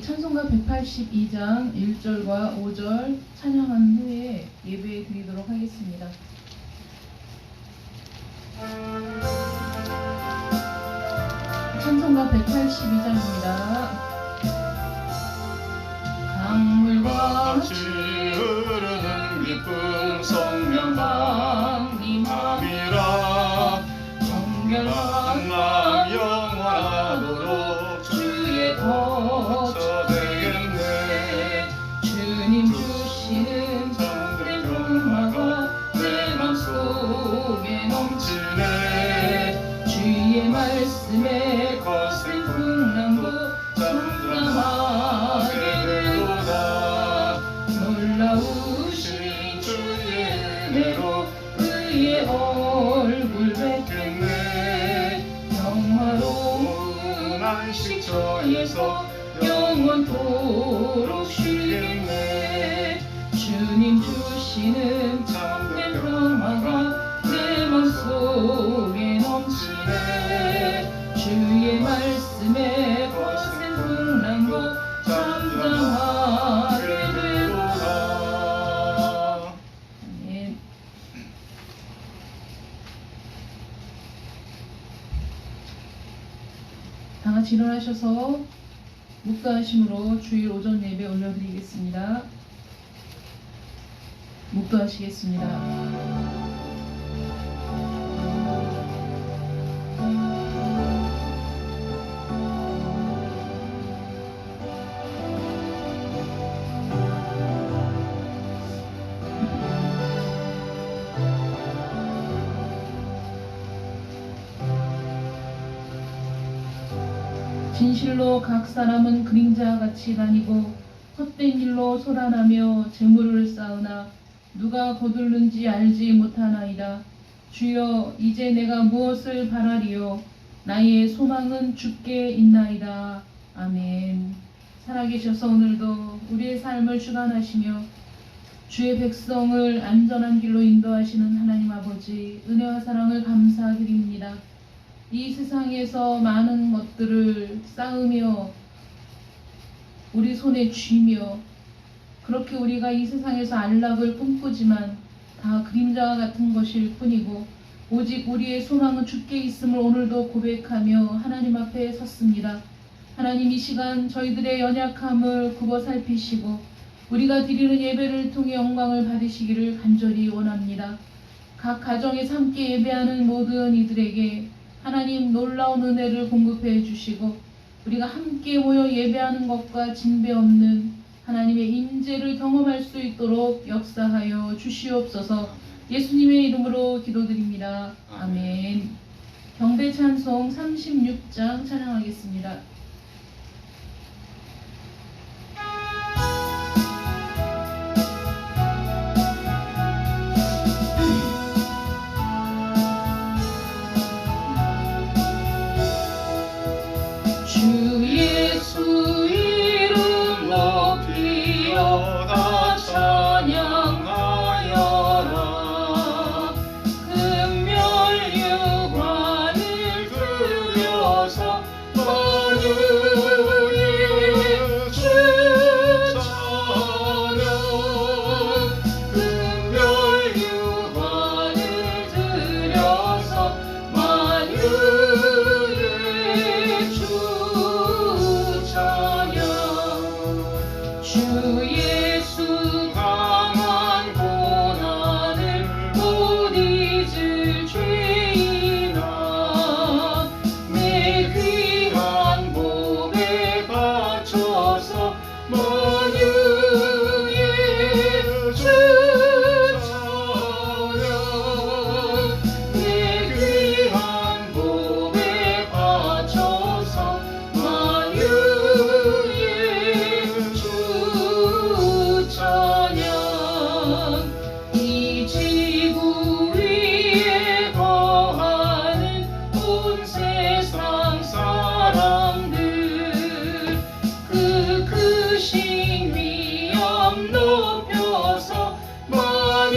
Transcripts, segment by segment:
찬송가 182장 1절과 5절 찬양한 후에 예배 드리도록 하겠습니다. 찬송가 182장입니다. 강물과 같이 흐르는 기쁨 성령강 임함이라 정결한 마음 영원하도록 주의 거처 되겠네. 주님 주시는 참된 평화가 내 맘속에 넘치네. 주의 말씀에 거센 풍랑도 잠잠하게 되도다. 놀라우신 주의 은혜로 그의 얼굴 뵙겠네. 평화로운 안식처에서 영원토록 쉬겠네. 주님 주시는 참된 평화가 내 맘속에 넘치네. 주의 말씀에 거센 풍랑도 잠잠하게 되도다. 아멘. 다 같이 일어나셔서 묵도하심으로 주일 오전 예배 올려드리겠습니다. 묵도하시겠습니다. 진실로 각 사람은 그림자 같이 다니고 헛된 일로 소란하며 재물을 쌓으나 누가 거둘는지 알지 못하나이다. 주여, 이제 내가 무엇을 바라리요? 나의 소망은 주께 있나이다. 아멘. 살아계셔서 오늘도 우리의 삶을 주관하시며 주의 백성을 안전한 길로 인도하시는 하나님 아버지, 은혜와 사랑을 감사드립니다. 이 세상에서 많은 것들을 쌓으며 우리 손에 쥐며 그렇게 우리가 이 세상에서 안락을 꿈꾸지만 다 그림자와 같은 것일 뿐이고 오직 우리의 소망은 주께 있음을 오늘도 고백하며 하나님 앞에 섰습니다. 하나님, 이 시간 저희들의 연약함을 굽어 살피시고 우리가 드리는 예배를 통해 영광을 받으시기를 간절히 원합니다. 각 가정에서 함께 예배하는 모든 이들에게 하나님 놀라운 은혜를 공급해 주시고 우리가 함께 모여 예배하는 것과 진배 없는 하나님의 임재를 경험할 수 있도록 역사하여 주시옵소서. 예수님의 이름으로 기도드립니다. 아멘. 경배 찬송 36장 찬양하겠습니다. 주 예수 이름 높이어 다 찬양하여라. 금멸유관을 들여서 만유의 주 찬양. 금멸유관을 들여서 만유의 주 예수 강한 고난을 못 잊을 죄인아, 내 귀한 몸에 바쳐서 만유의 주 찬양. 내 귀한 몸에 바쳐서 만유의 이 지구 위에 거하는 온 세상 사람들 그 크신 위엄 높여서 만유의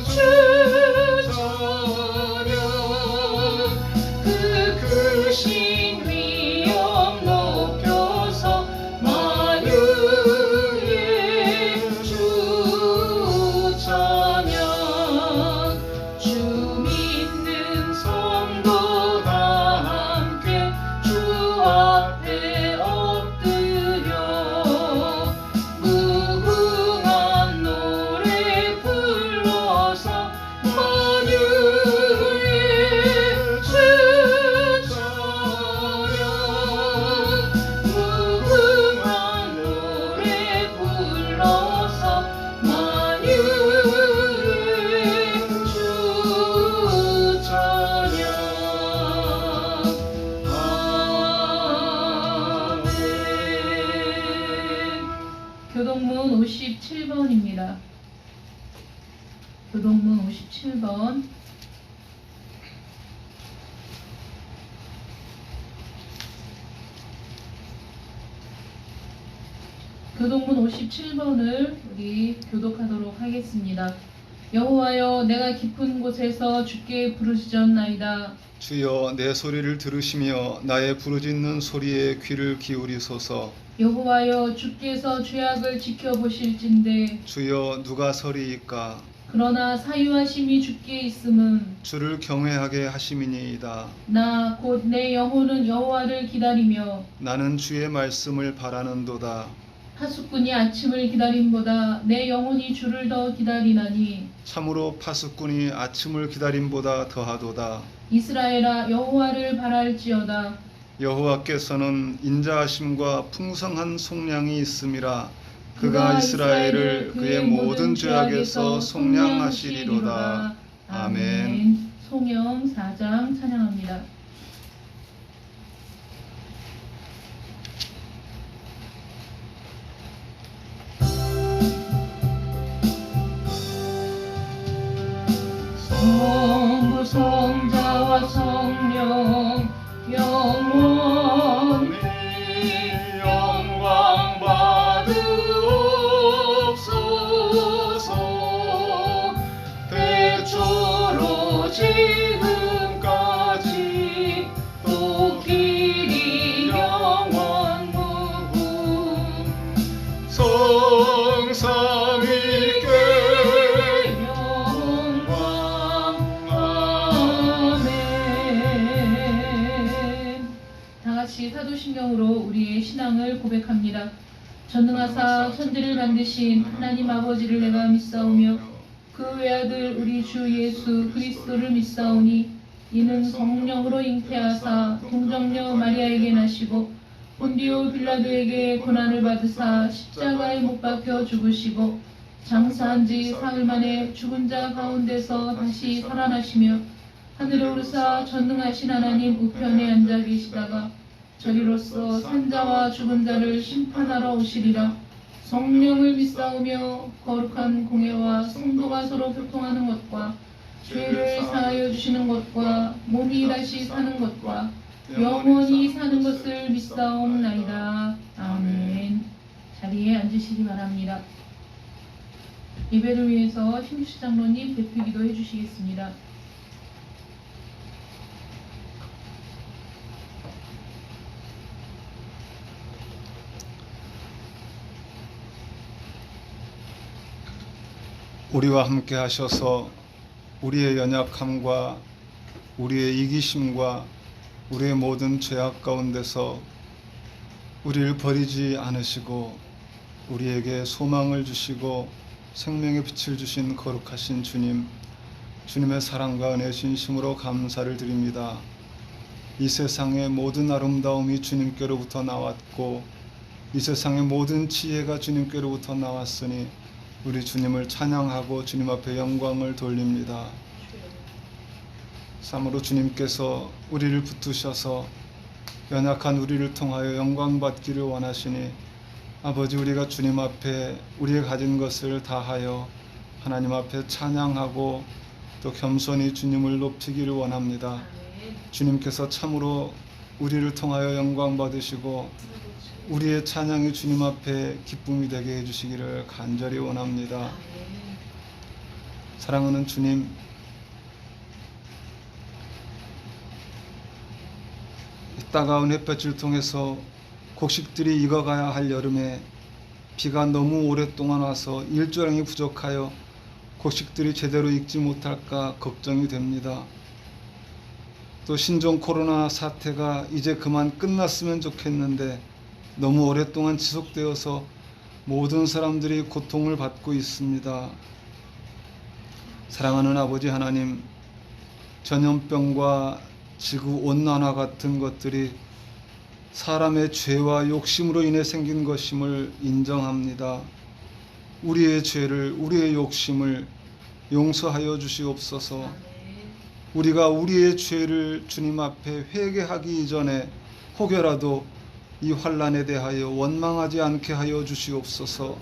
주 찬양. 그 크신 위엄 높여 찬양합니다. 교동문 57번. 교동문 57번을 우리 교독하도록 하겠습니다. 여호와여, 내가 깊은 곳에서 주께 부르짖었나이다. 주여, 내 소리를 들으시며 나의 부르짖는 소리에 귀를 기울이소서. 여호와여, 주께서 죄악을 지켜보실진대. 주여, 누가 서리이까? 그러나 사유하심이 주께 있음은 주를 경외하게 하심이니이다. 나 곧 내 영혼은 여호와를 기다리며 나는 주의 말씀을 바라는도다. 파수꾼이 아침을 기다림보다 내 영혼이 주를 더 기다리나니. 참으로 파수꾼이 아침을 기다림보다 더하도다. 이스라엘아, 여호와를 바랄지어다. 여호와께서는 인자하심과 풍성한 속량이 있음이라. 그가 이스라엘을 그의 모든 죄악에서 속량하시리로다. 아멘. 송영 4장 찬양합니다. 성부 성자와 성령 영원히 영광 받으옵소서. 태초로 지금까지 또 길이 영원 무궁. 성삼위께 사도신경으로 우리의 신앙을 고백합니다. 전능하사 천지를 만드신 하나님 아버지를 내가 믿사오며 그 외아들 우리 주 예수 그리스도를 믿사오니 이는 성령으로 잉태하사 동정녀 마리아에게 나시고 본디오 빌라도에게 고난을 받으사 십자가에 못 박혀 죽으시고 장사한 지 사흘 만에 죽은 자 가운데서 다시 살아나시며 하늘에 오르사 전능하신 하나님 우편에 앉아 계시다가 저리로서 산자와 죽은 자를 심판하러 오시리라. 성령을 믿사오며 거룩한 공예와 성도가 서로 교통하는 것과 죄를 사하여 주시는 것과 몸이 다시 사는 것과 영원히 사는 것을 믿사옵나이다. 아멘. 자리에 앉으시기 바랍니다. 예배를 위해서 심시 장로님 대표 기도해 주시겠습니다. 우리와 함께 하셔서 우리의 연약함과 우리의 이기심과 우리의 모든 죄악 가운데서 우리를 버리지 않으시고 우리에게 소망을 주시고 생명의 빛을 주신 거룩하신 주님, 주님의 사랑과 은혜 진심으로 감사를 드립니다. 이 세상의 모든 아름다움이 주님께로부터 나왔고 이 세상의 모든 지혜가 주님께로부터 나왔으니 우리 주님을 찬양하고 주님 앞에 영광을 돌립니다. 참으로 주님께서 우리를 붙드셔서 연약한 우리를 통하여 영광 받기를 원하시니 아버지, 우리가 주님 앞에 우리가 가진 것을 다하여 하나님 앞에 찬양하고 또 겸손히 주님을 높이기를 원합니다. 주님께서 참으로 우리를 통하여 영광 받으시고 우리의 찬양이 주님 앞에 기쁨이 되게 해주시기를 간절히 원합니다. 사랑하는 주님, 이 따가운 햇볕을 통해서 곡식들이 익어가야 할 여름에 비가 너무 오랫동안 와서 일조량이 부족하여 곡식들이 제대로 익지 못할까 걱정이 됩니다. 또 신종 코로나 사태가 이제 그만 끝났으면 좋겠는데 너무 오랫동안 지속되어서 모든 사람들이 고통을 받고 있습니다. 사랑하는 아버지 하나님, 전염병과 지구온난화 같은 것들이 사람의 죄와 욕심으로 인해 생긴 것임을 인정합니다. 우리의 죄를, 우리의 욕심을 용서하여 주시옵소서. 우리가 우리의 죄를 주님 앞에 회개하기 이전에 혹여라도 이 환난에 대하여 원망하지 않게 하여 주시옵소서.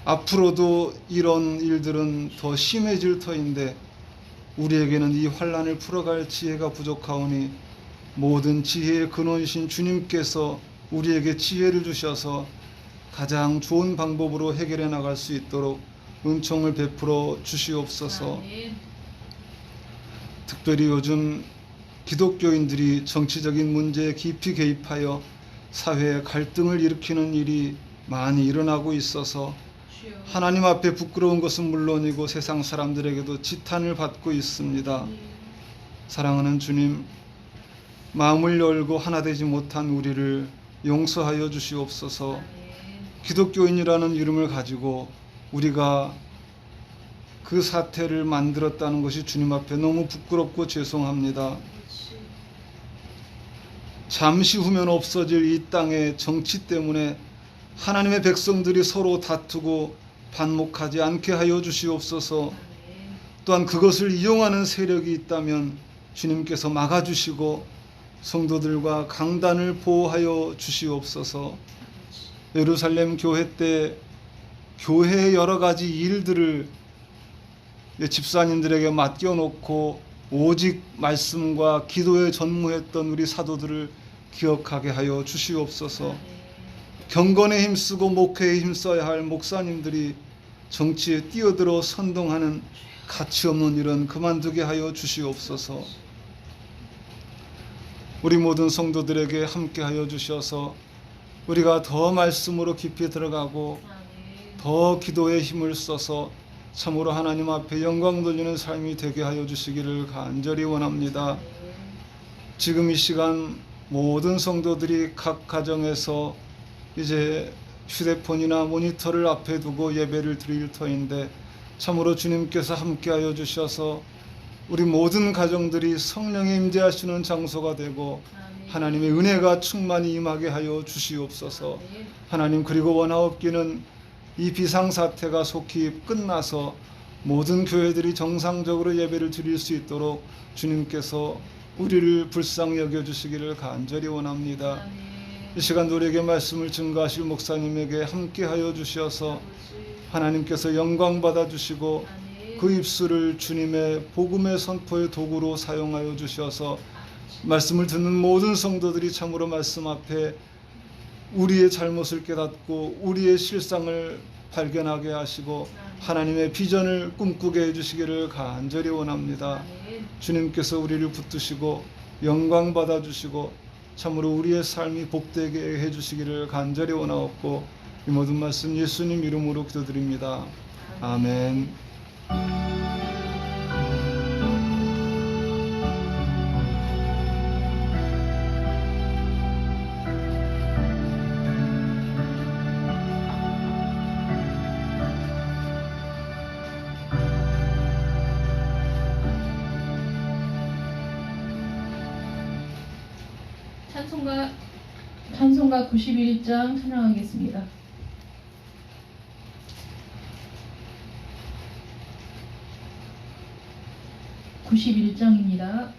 앞으로도 이런 일들은 더 심해질 터인데 우리에게는 이 환난을 풀어갈 지혜가 부족하오니 모든 지혜의 근원이신 주님께서 우리에게 지혜를 주셔서 가장 좋은 방법으로 해결해 나갈 수 있도록 은총을 베풀어 주시옵소서. 아멘. 특별히 요즘 기독교인들이 정치적인 문제에 깊이 개입하여 사회에 갈등을 일으키는 일이 많이 일어나고 있어서 주여. 하나님 앞에 부끄러운 것은 물론이고 세상 사람들에게도 지탄을 받고 있습니다. 사랑하는 주님, 마음을 열고 하나 되지 못한 우리를 용서하여 주시옵소서. 아멘. 기독교인이라는 이름을 가지고 우리가 그 사태를 만들었다는 것이 주님 앞에 너무 부끄럽고 죄송합니다. 그렇지. 잠시 후면 없어질 이 땅의 정치 때문에 하나님의 백성들이 서로 다투고 반목하지 않게 하여 주시옵소서. 아멘. 또한 그것을 이용하는 세력이 있다면 주님께서 막아주시고 성도들과 강단을 보호하여 주시옵소서. 예루살렘 교회 때 교회의 여러 가지 일들을 집사님들에게 맡겨놓고 오직 말씀과 기도에 전무했던 우리 사도들을 기억하게 하여 주시옵소서. 아멘. 경건에 힘쓰고 목회에 힘써야 할 목사님들이 정치에 뛰어들어 선동하는 가치 없는 일은 그만두게 하여 주시옵소서. 우리 모든 성도들에게 함께 하여 주셔서 우리가 더 말씀으로 깊이 들어가고 아멘. 더 기도에 힘을 써서 참으로 하나님 앞에 영광 돌리는 삶이 되게 하여 주시기를 간절히 원합니다. 아멘. 지금 이 시간 모든 성도들이 각 가정에서 이제 휴대폰이나 모니터를 앞에 두고 예배를 드릴 터인데 참으로 주님께서 함께하여 주셔서 우리 모든 가정들이 성령의 임재하시는 장소가 되고 아멘. 하나님의 은혜가 충만히 임하게 하여 주시옵소서. 아멘. 하나님, 그리고 원하옵기는 이 비상사태가 속히 끝나서 모든 교회들이 정상적으로 예배를 드릴 수 있도록 주님께서 우리를 불쌍히 여겨주시기를 간절히 원합니다. 아멘. 이 시간도 우리에게 말씀을 증거하실 목사님에게 함께하여 주셔서 아버지. 하나님께서 영광 받아주시고 아멘. 그 입술을 주님의 복음의 선포의 도구로 사용하여 주셔서 말씀을 듣는 모든 성도들이 참으로 말씀 앞에 우리의 잘못을 깨닫고 우리의 실상을 발견하게 하시고 하나님의 비전을 꿈꾸게 해주시기를 간절히 원합니다. 아멘. 주님께서 우리를 붙드시고 영광 받아주시고 참으로 우리의 삶이 복되게 해주시기를 간절히 원하옵고 이 모든 말씀 예수님 이름으로 기도드립니다. 아멘. 찬송가 91장 찬양하겠습니다. (91장입니다)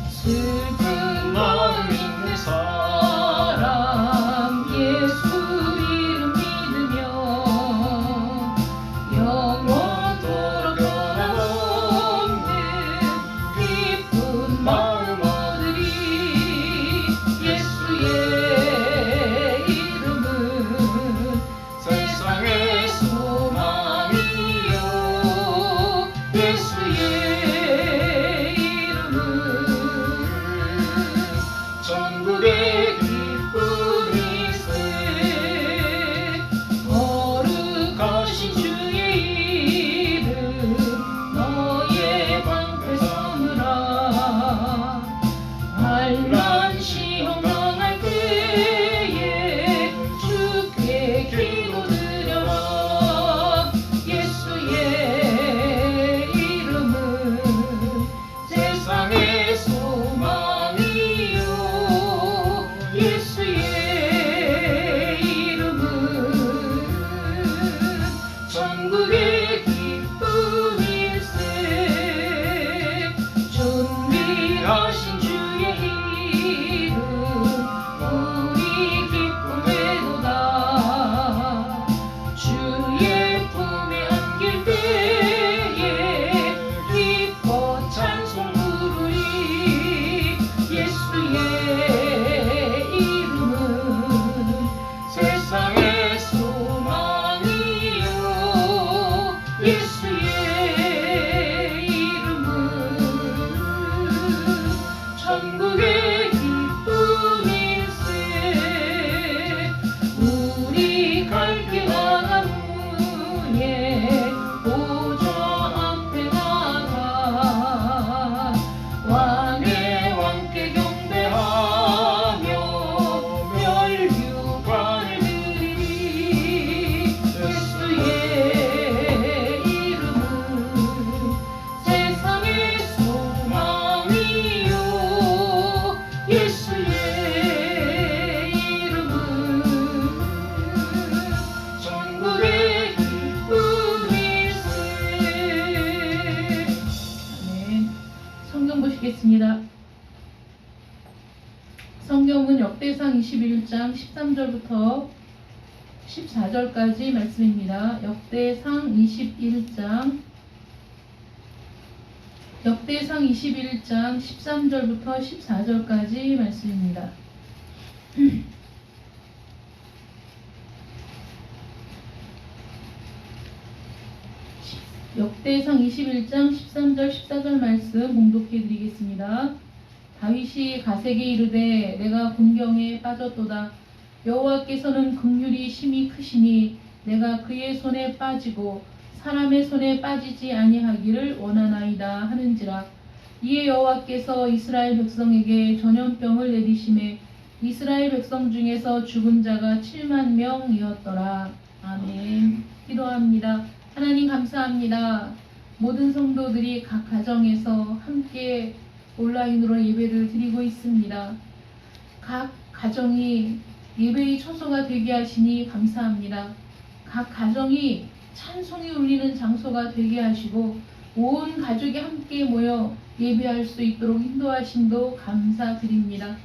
슬픈 마음 있는 사람 예수 이름 믿으며 영원토록 변함없는 기쁜 마음 얻으리. 예수의 21장 13절부터 14절까지 말씀입니다. 역대상 21장 13절부터 14절까지 말씀입니다. 역대상 21장 13절 14절 말씀 봉독해 드리겠습니다. 다윗이 가세게 이르되 내가 곤경에 빠졌도다. 여호와께서는 긍휼이 심히 크시니 내가 그의 손에 빠지고 사람의 손에 빠지지 아니하기를 원하나이다 하는지라. 이에 여호와께서 이스라엘 백성에게 전염병을 내리심에 이스라엘 백성 중에서 죽은 자가 7만 명이었더라. 아멘. 기도합니다. 하나님 감사합니다. 모든 성도들이 각 가정에서 함께 온라인으로 예배를 드리고 있습니다. 각 가정이 예배의 처소가 되게 하시니 감사합니다. 각 가정이 찬송이 울리는 장소가 되게 하시고 온 가족이 함께 모여 예배할 수 있도록 인도하심도 감사드립니다.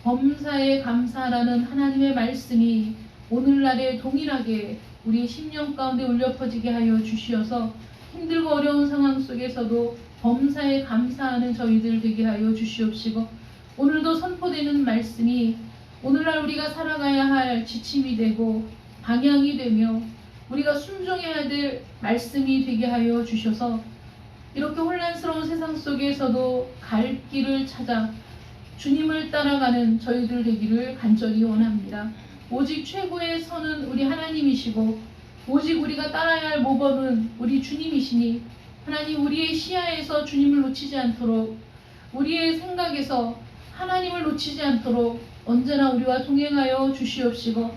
범사에 감사라는 하나님의 말씀이 오늘날에 동일하게 우리 심령 가운데 울려 퍼지게 하여 주시어서 힘들고 어려운 상황 속에서도 범사에 감사하는 저희들 되게 하여 주시옵시고 오늘도 선포되는 말씀이 오늘날 우리가 살아가야 할 지침이 되고 방향이 되며 우리가 순종해야 될 말씀이 되게 하여 주셔서 이렇게 혼란스러운 세상 속에서도 갈 길을 찾아 주님을 따라가는 저희들 되기를 간절히 원합니다. 오직 최고의 선은 우리 하나님이시고 오직 우리가 따라야 할 모범은 우리 주님이시니 하나님 우리의 시야에서 주님을 놓치지 않도록 우리의 생각에서 하나님을 놓치지 않도록 언제나 우리와 동행하여 주시옵시고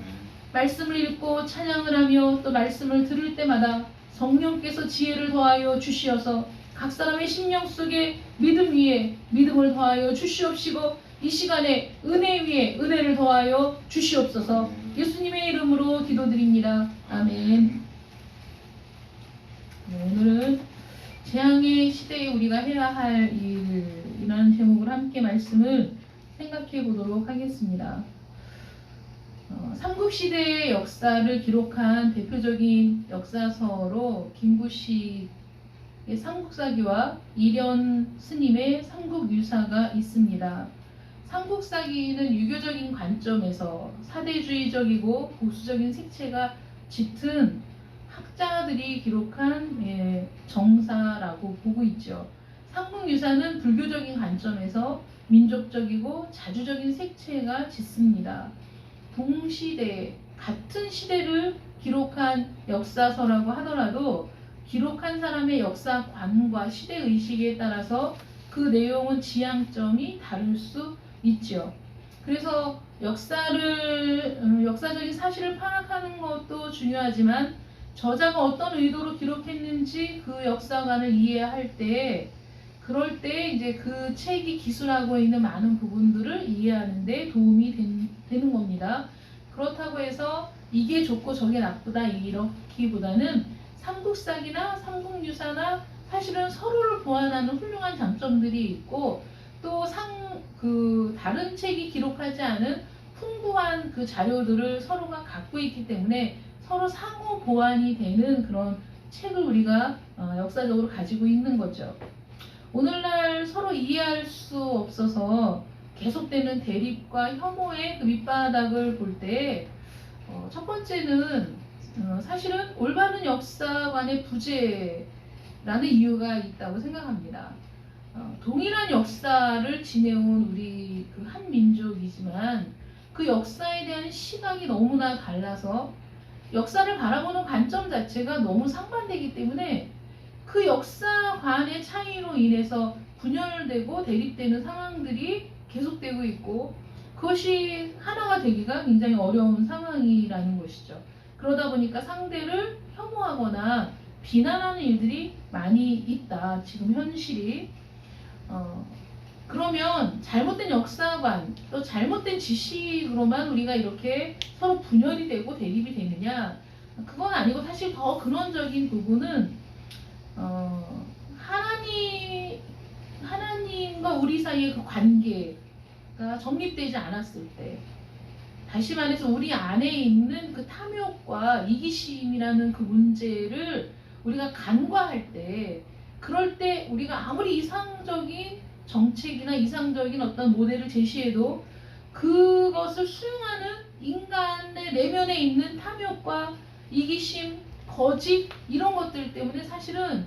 말씀을 읽고 찬양을 하며 또 말씀을 들을 때마다 성령께서 지혜를 더하여 주시어서 각 사람의 심령 속에 믿음 위에 믿음을 더하여 주시옵시고 이 시간에 은혜 위에 은혜를 더하여 주시옵소서. 예수님의 이름으로 기도드립니다. 아멘. 오늘은 재앙의 시대에 우리가 해야 할 일이라는 제목으로 함께 말씀을 생각해 보도록 하겠습니다. 삼국시대의 역사를 기록한 대표적인 역사서로 김구식의 삼국사기와 이련 스님의 삼국유사가 있습니다. 삼국사기는 유교적인 관점에서 사대주의적이고 보수적인 색채가 짙은 학자들이 기록한 정사라고 보고 있죠. 삼국유사는 불교적인 관점에서 민족적이고 자주적인 색채가 짙습니다. 동시대, 같은 시대를 기록한 역사서라고 하더라도 기록한 사람의 역사관과 시대의식에 따라서 그 내용은 지향점이 다를 수 있죠. 그래서 역사적인 사실을 파악하는 것도 중요하지만 저자가 어떤 의도로 기록했는지 그 역사관을 이해할 때 그럴 때 이제 그 책이 기술하고 있는 많은 부분들을 이해하는 데 도움이 되는 겁니다. 그렇다고 해서 이게 좋고 저게 나쁘다 이렇기보다는 삼국사기나 삼국유사나 사실은 서로를 보완하는 훌륭한 장점들이 있고 또 다른 책이 기록하지 않은 풍부한 그 자료들을 서로가 갖고 있기 때문에 서로 상호 보완이 되는 그런 책을 우리가 역사적으로 가지고 있는 거죠. 오늘날 서로 이해할 수 없어서 계속되는 대립과 혐오의 그 밑바닥을 볼 때 첫 번째는 사실은 올바른 역사관의 부재라는 이유가 있다고 생각합니다. 동일한 역사를 지내온 우리 그 한 민족이지만 그 역사에 대한 시각이 너무나 달라서 역사를 바라보는 관점 자체가 너무 상반되기 때문에 그 역사관의 차이로 인해서 분열되고 대립되는 상황들이 계속되고 있고 그것이 하나가 되기가 굉장히 어려운 상황이라는 것이죠. 그러다 보니까 상대를 혐오하거나 비난하는 일들이 많이 있다. 지금 현실이. 그러면 잘못된 역사관 또 잘못된 지식으로만 우리가 이렇게 서로 분열이 되고 대립이 되느냐? 그건 아니고 사실 더 근원적인 부분은 하나님과 우리 사이의 그 관계가 정립되지 않았을 때 다시 말해서 우리 안에 있는 그 탐욕과 이기심이라는 그 문제를 우리가 간과할 때, 그럴 때 우리가 아무리 이상적인 정책이나 이상적인 어떤 모델을 제시해도 그것을 수용하는 인간의 내면에 있는 탐욕과 이기심, 거짓 이런 것들 때문에 사실은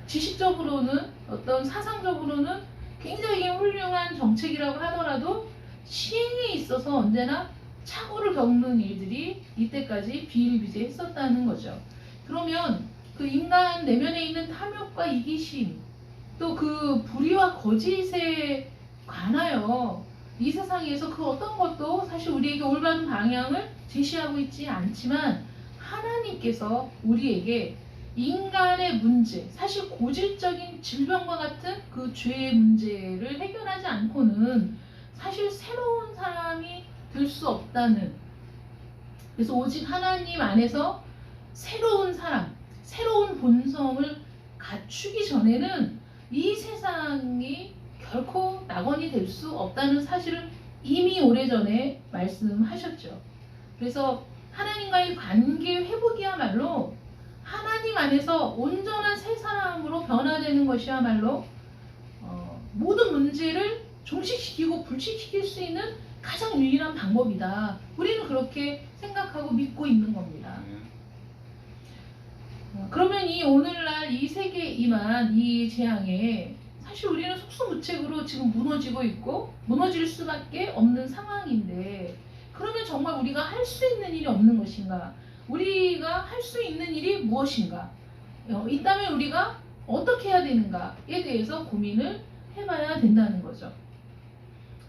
지식적으로는 어떤 사상적으로는 굉장히 훌륭한 정책이라고 하더라도 시행에 있어서 언제나 착오를 겪는 일들이 이때까지 비일비재했었다는 거죠. 그러면 그 인간 내면에 있는 탐욕과 이기심, 또 그 불의와 거짓에 관하여 이 세상에서 그 어떤 것도 사실 우리에게 올바른 방향을 제시하고 있지 않지만, 하나님께서 우리에게 인간의 문제, 사실 고질적인 질병과 같은 그 죄의 문제를 해결하지 않고는 사실 새로운 사람이 될 수 없다는, 그래서 오직 하나님 안에서 새로운 사람, 새로운 본성을 갖추기 전에는 이 세상이 결코 낙원이 될 수 없다는 사실을 이미 오래전에 말씀하셨죠. 그래서 하나님과의 관계 회복이야말로 하나님 안에서 온전한 새 사람으로 변화되는 것이야말로 모든 문제를 종식시키고 불식시킬 수 있는 가장 유일한 방법이다. 우리는 그렇게 생각하고 믿고 있는 겁니다. 그러면 이 오늘날 이 세계에 임한 이 재앙에 사실 우리는 속수무책으로 지금 무너지고 있고 무너질 수밖에 없는 상황인데, 그러면 정말 우리가 할 수 있는 일이 없는 것인가? 우리가 할 수 있는 일이 무엇인가? 있다면 우리가 어떻게 해야 되는가에 대해서 고민을 해봐야 된다는 거죠.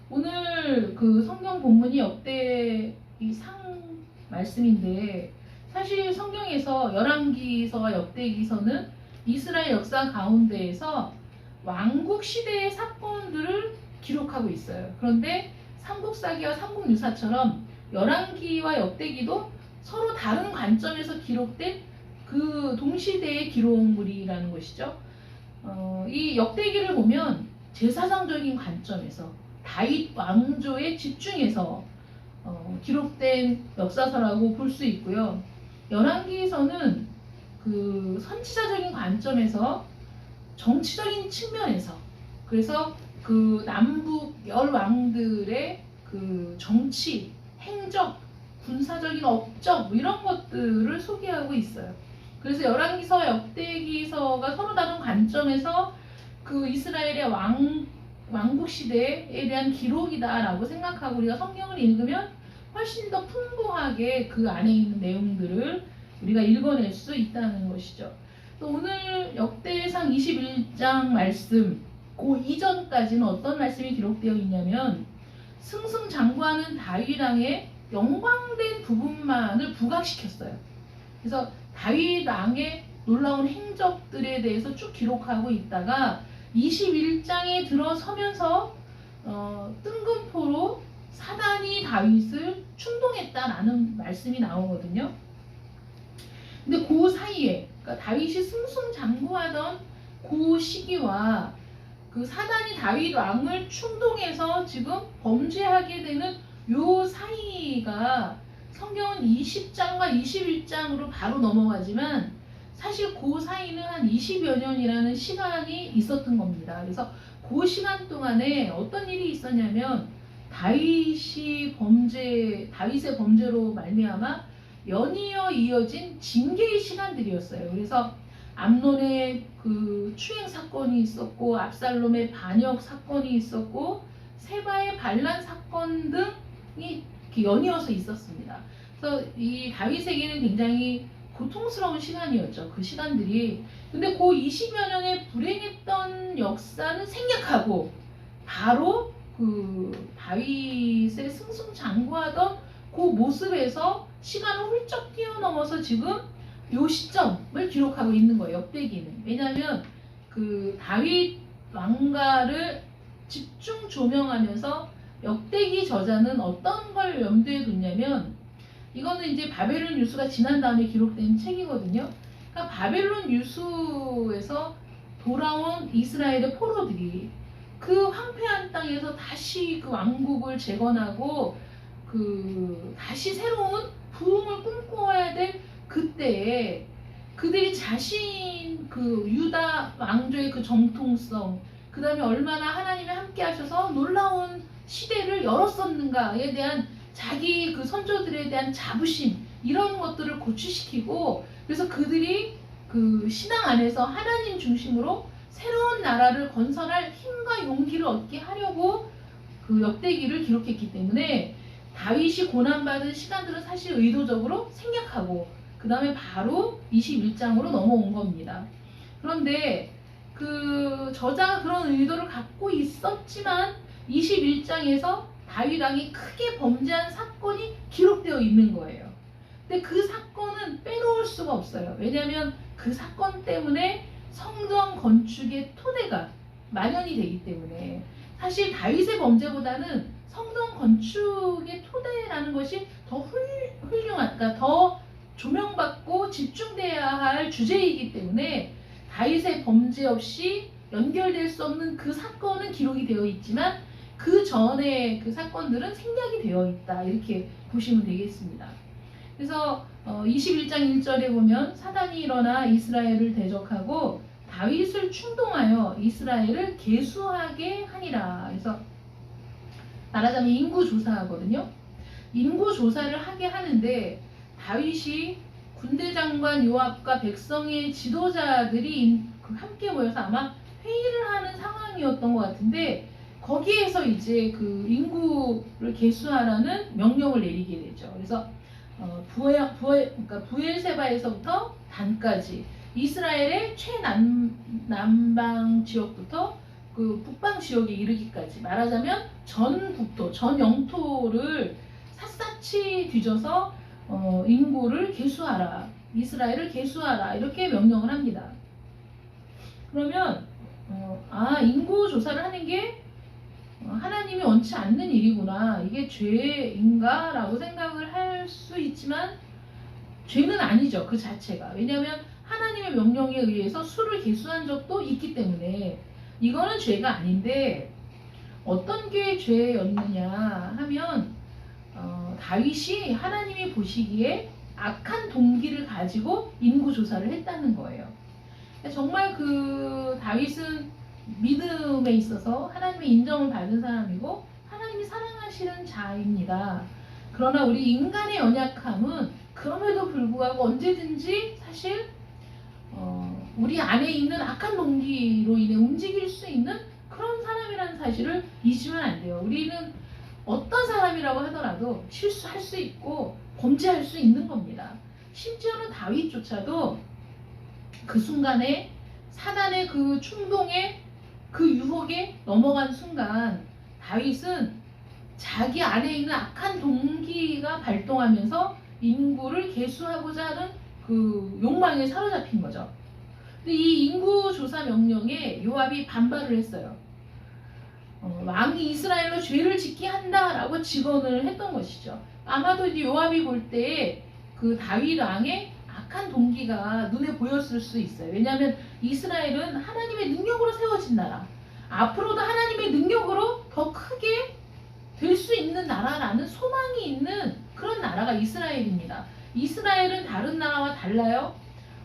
오늘 그 성경 본문이 역대 이 상 말씀인데, 사실 성경에서 열왕기서와 역대기서는 이스라엘 역사 가운데에서 왕국 시대의 사건들을 기록하고 있어요. 그런데 삼국사기와 삼국유사처럼 열왕기와 역대기도 서로 다른 관점에서 기록된 그 동시대의 기록물이라는 것이죠. 이 역대기를 보면 제사상적인 관점에서 다윗 왕조에 집중해서 기록된 역사서라고 볼 수 있고요. 열왕기에서는 그 선지자적인 관점에서 정치적인 측면에서, 그래서 그 남북 열 왕들의 그 정치, 행적, 군사적인 업적 이런 것들을 소개하고 있어요. 그래서 열왕기서와 역대기서가 서로 다른 관점에서 그 이스라엘의 왕국 시대에 대한 기록이다라고 생각하고 우리가 성경을 읽으면 훨씬 더 풍부하게 그 안에 있는 내용들을 우리가 읽어낼 수 있다는 것이죠. 또 오늘 역대상 21장 말씀, 그 이전까지는 어떤 말씀이 기록되어 있냐면 승승장구하는 다윗 왕의 영광된 부분만을 부각시켰어요. 그래서 다윗 왕의 놀라운 행적들에 대해서 쭉 기록하고 있다가 21장에 들어서면서 뜬금포로 사단이 다윗을 충동했다라는 말씀이 나오거든요. 근데 그 사이에, 그러니까 다윗이 승승장구하던 그 시기와 그 사단이 다윗 왕을 충동해서 지금 범죄하게 되는 요 사이가 성경은 20장과 21장으로 바로 넘어가지만 사실 그 사이는 한 20여 년이라는 시간이 있었던 겁니다. 그래서 그 시간 동안에 어떤 일이 있었냐면 다윗의 범죄로 말미암아 연이어 이어진 징계의 시간들이었어요. 그래서 암논의 그 추행 사건이 있었고, 압살롬의 반역 사건이 있었고, 세바의 반란 사건 등이 이렇게 연이어서 있었습니다. 그래서 이 다윗에게는 굉장히 고통스러운 시간이었죠. 그 시간들이. 근데 그 20여 년의 불행했던 역사는 생략하고 바로 그 다윗의 승승장구하던 그 모습에서 시간을 훌쩍 뛰어넘어서 지금 요 시점을 기록하고 있는 거예요. 역대기는. 왜냐하면 그 다윗 왕가를 집중 조명하면서 역대기 저자는 어떤 걸 염두에 뒀냐면, 이거는 이제 바벨론 유수가 지난 다음에 기록된 책이거든요. 그러니까 바벨론 유수에서 돌아온 이스라엘의 포로들이 그 황폐한 땅에서 다시 그 왕국을 재건하고 다시 새로운 부흥을 꿈꿔야 될 그때에 그들이 자신 유다 왕조의 그 정통성, 그 다음에 얼마나 하나님이 함께 하셔서 놀라운 시대를 열었었는가에 대한 자기 그 선조들에 대한 자부심, 이런 것들을 고취시키고, 그래서 그들이 그 신앙 안에서 하나님 중심으로 새로운 나라를 건설할 힘과 용기를 얻게 하려고 그 역대기를 기록했기 때문에 다윗이 고난받은 시간들은 사실 의도적으로 생략하고 그 다음에 바로 21장으로 넘어온 겁니다. 그런데 그 저자가 그런 의도를 갖고 있었지만 21장에서 다윗 왕이 크게 범죄한 사건이 기록되어 있는 거예요. 근데 그 사건은 빼놓을 수가 없어요. 왜냐하면 그 사건 때문에 성전 건축의 토대가 마련이 되기 때문에, 사실 다윗의 범죄보다는 성전 건축의 토대라는 것이 더 훌륭한, 그러니까 더 조명받고 집중돼야 할 주제이기 때문에 다윗의 범죄 없이 연결될 수 없는 그 사건은 기록이 되어 있지만 그 전에 그 사건들은 생략이 되어 있다, 이렇게 보시면 되겠습니다. 그래서 21장 1절에 보면 사단이 일어나 이스라엘을 대적하고 다윗을 충동하여 이스라엘을 계수하게 하니라. 그래서 말하자면 인구조사하거든요. 인구조사를 하게 하는데 다윗이 군대 장관 요압과 백성의 지도자들이 함께 모여서 아마 회의를 하는 상황이었던 것 같은데, 거기에서 이제 그 인구를 계수하라는 명령을 내리게 되죠. 그래서 그러니까 부엘세바에서부터 단까지 이스라엘의 최남방 지역부터 그 북방 지역에 이르기까지, 말하자면 전 국토, 전 영토를 앗이 뒤져서 인구를 계수하라, 이스라엘을 계수하라, 이렇게 명령을 합니다. 그러면 인구 조사를 하는 게 하나님이 원치 않는 일이구나, 이게 죄인가 라고 생각을 할 수 있지만 죄는 아니죠, 그 자체가. 왜냐하면 하나님의 명령에 의해서 수를 계수한 적도 있기 때문에 이거는 죄가 아닌데, 어떤 게 죄였느냐 하면 다윗이 하나님이 보시기에 악한 동기를 가지고 인구조사를 했다는 거예요. 정말 그 다윗은 믿음에 있어서 하나님의 인정을 받은 사람이고 하나님이 사랑하시는 자입니다. 그러나 우리 인간의 연약함은 그럼에도 불구하고 언제든지 사실 우리 안에 있는 악한 동기로 인해 움직일 수 있는 그런 사람이라는 사실을 잊으면 안 돼요. 우리는 어떤 사람이라고 하더라도 실수할 수 있고 범죄할 수 있는 겁니다. 심지어는 다윗조차도 그 순간에 사단의 그 충동에, 그 유혹에 넘어간 순간 다윗은 자기 안에 있는 악한 동기가 발동하면서 인구를 계수하고자 하는 그 욕망에 사로잡힌 거죠. 근데 이 인구조사 명령에 요압이 반발을 했어요. 왕이 이스라엘로 죄를 짓게 한다라고 직언을 했던 것이죠. 아마도 이제 요압이 볼 때 그 다윗 왕의 악한 동기가 눈에 보였을 수 있어요. 왜냐하면 이스라엘은 하나님의 능력으로 세워진 나라, 앞으로도 하나님의 능력으로 더 크게 될 수 있는 나라라는 소망이 있는 그런 나라가 이스라엘입니다. 이스라엘은 다른 나라와 달라요.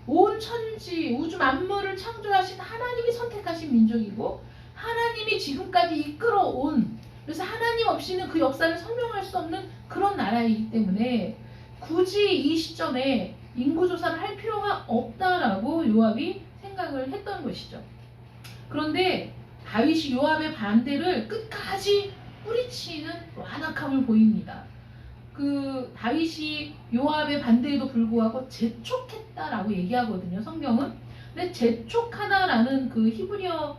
온 천지 우주 만물을 창조하신 하나님이 선택하신 민족이고 하나님이 지금까지 이끌어온, 그래서 하나님 없이는 그 역사를 설명할 수 없는 그런 나라이기 때문에 굳이 이 시점에 인구조사를 할 필요가 없다라고 요압이 생각을 했던 것이죠. 그런데 다윗이 요압의 반대를 끝까지 뿌리치는 완악함을 보입니다. 그 다윗이 요압의 반대에도 불구하고 재촉했다라고 얘기하거든요, 성경은. 근데 재촉하다라는 그 히브리어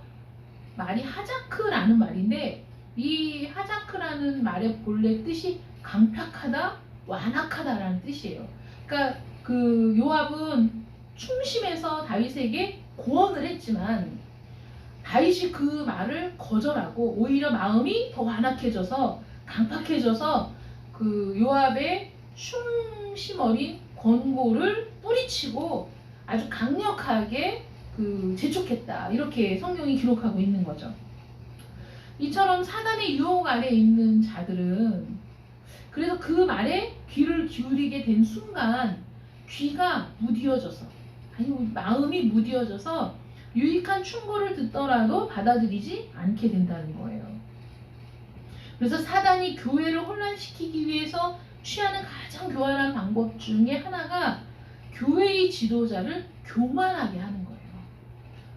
말이 하자크라는 말인데, 이 하자크라는 말의 본래 뜻이 강팍하다, 완악하다라는 뜻이에요. 그러니까 그 요압은 충심해서 다윗에게 고언을 했지만 다윗이 그 말을 거절하고 오히려 마음이 더 완악해져서 강팍해져서 그 요압의 충심 어린 권고를 뿌리치고 아주 강력하게 그 재촉했다, 이렇게 성경이 기록하고 있는 거죠. 이처럼 사단의 유혹 아래 있는 자들은 그래서 그 말에 귀를 기울이게 된 순간 귀가 무디어져서 아니 마음이 무디어져서 유익한 충고를 듣더라도 받아들이지 않게 된다는 거예요. 그래서 사단이 교회를 혼란시키기 위해서 취하는 가장 교활한 방법 중에 하나가 교회의 지도자를 교만하게 하는 거예요.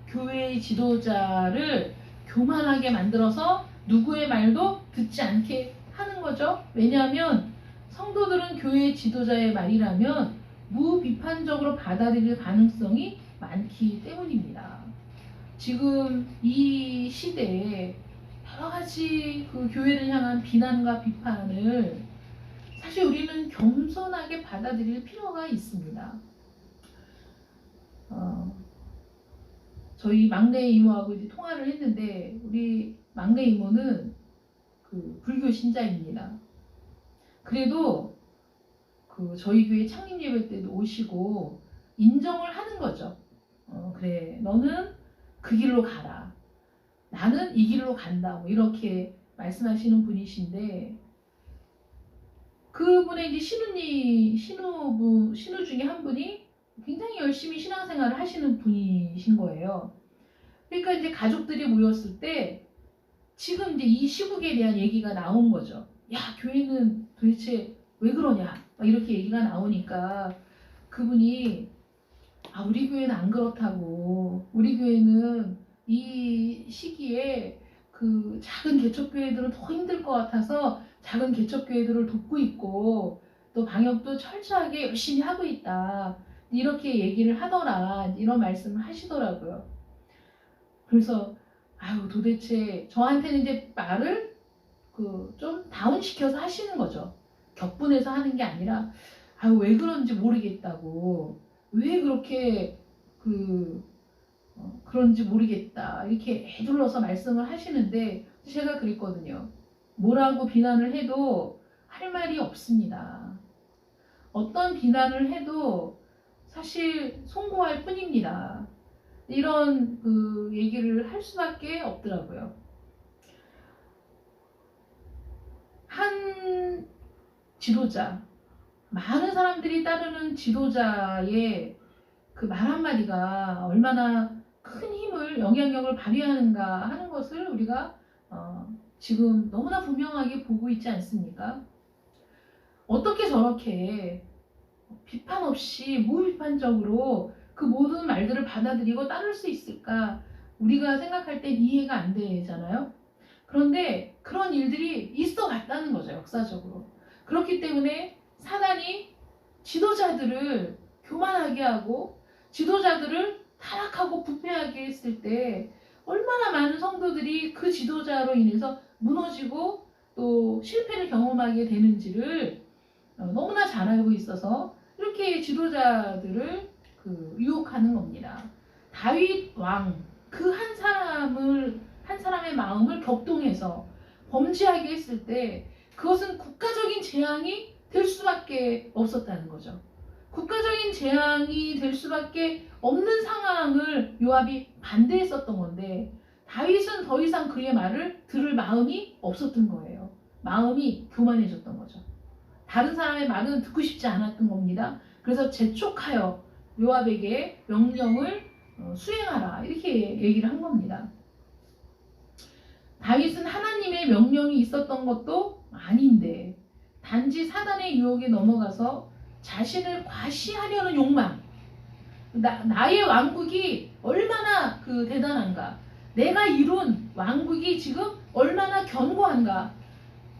교회의 지도자를 교만하게 만들어서 누구의 말도 듣지 않게 하는 거죠. 왜냐하면 성도들은 교회 지도자의 말이라면 무비판적으로 받아들일 가능성이 많기 때문입니다. 지금 이 시대에 여러 가지 그 교회를 향한 비난과 비판을 사실 우리는 겸손하게 받아들일 필요가 있습니다. 저희 막내 이모하고 이제 통화를 했는데 우리 막내 이모는 그 불교 신자입니다. 그래도 그 저희 교회 창립 예배 때도 오시고 인정을 하는 거죠. 그래 너는 그 길로 가라. 나는 이 길로 간다. 뭐 이렇게 말씀하시는 분이신데 그분의 이제 신우 중에 한 분이 굉장히 열심히 신앙생활을 하시는 분이신 거예요. 그러니까 이제 가족들이 모였을 때 지금 이제 이 시국에 대한 얘기가 나온 거죠. 야, 교회는 도대체 왜 그러냐? 막 이렇게 얘기가 나오니까 그분이 우리 교회는 안 그렇다고. 우리 교회는 이 시기에 그 작은 개척교회들은 더 힘들 것 같아서 작은 개척교회들을 돕고 있고 또 방역도 철저하게 열심히 하고 있다. 이렇게 얘기를 하더라. 이런 말씀을 하시더라고요. 그래서 도대체 저한테는 이제 말을 그 좀 다운시켜서 하시는 거죠. 격분해서 하는 게 아니라 왜 그런지 모르겠다고. 왜 그렇게 그런지 모르겠다. 이렇게 애둘러서 말씀을 하시는데 제가 그랬거든요. 뭐라고 비난을 해도 할 말이 없습니다. 어떤 비난을 해도 사실 송구할 뿐입니다. 이런 그 얘기를 할 수밖에 없더라고요. 한 지도자, 많은 사람들이 따르는 지도자의 그 말 한마디가 얼마나 큰 힘을, 영향력을 발휘하는가 하는 것을 우리가 지금 너무나 분명하게 보고 있지 않습니까? 어떻게 저렇게 비판 없이 무비판적으로 그 모든 말들을 받아들이고 따를 수 있을까? 우리가 생각할 땐 이해가 안 되잖아요. 그런데 그런 일들이 있어 왔다는 거죠, 역사적으로. 그렇기 때문에 사단이 지도자들을 교만하게 하고 지도자들을 타락하고 부패하게 했을 때 얼마나 많은 성도들이 그 지도자로 인해서 무너지고 또 실패를 경험하게 되는지를 너무나 잘 알고 있어서 이렇게 지도자들을 유혹하는 겁니다. 다윗 왕 그 한 사람의 마음을 격동해서 범죄하게 했을 때 그것은 국가적인 재앙이 될 수밖에 없었다는 거죠. 국가적인 재앙이 될 수밖에 없는 상황을 요압이 반대했었던 건데 다윗은 더 이상 그의 말을 들을 마음이 없었던 거예요. 마음이 교만해졌던 거죠. 다른 사람의 말은 듣고 싶지 않았던 겁니다. 그래서 재촉하여 요압에게 명령을 수행하라 이렇게 얘기를 한 겁니다. 다윗은 하나님의 명령이 있었던 것도 아닌데 단지 사단의 유혹에 넘어가서 자신을 과시하려는 욕망, 나의 왕국이 얼마나 대단한가, 내가 이룬 왕국이 지금 얼마나 견고한가,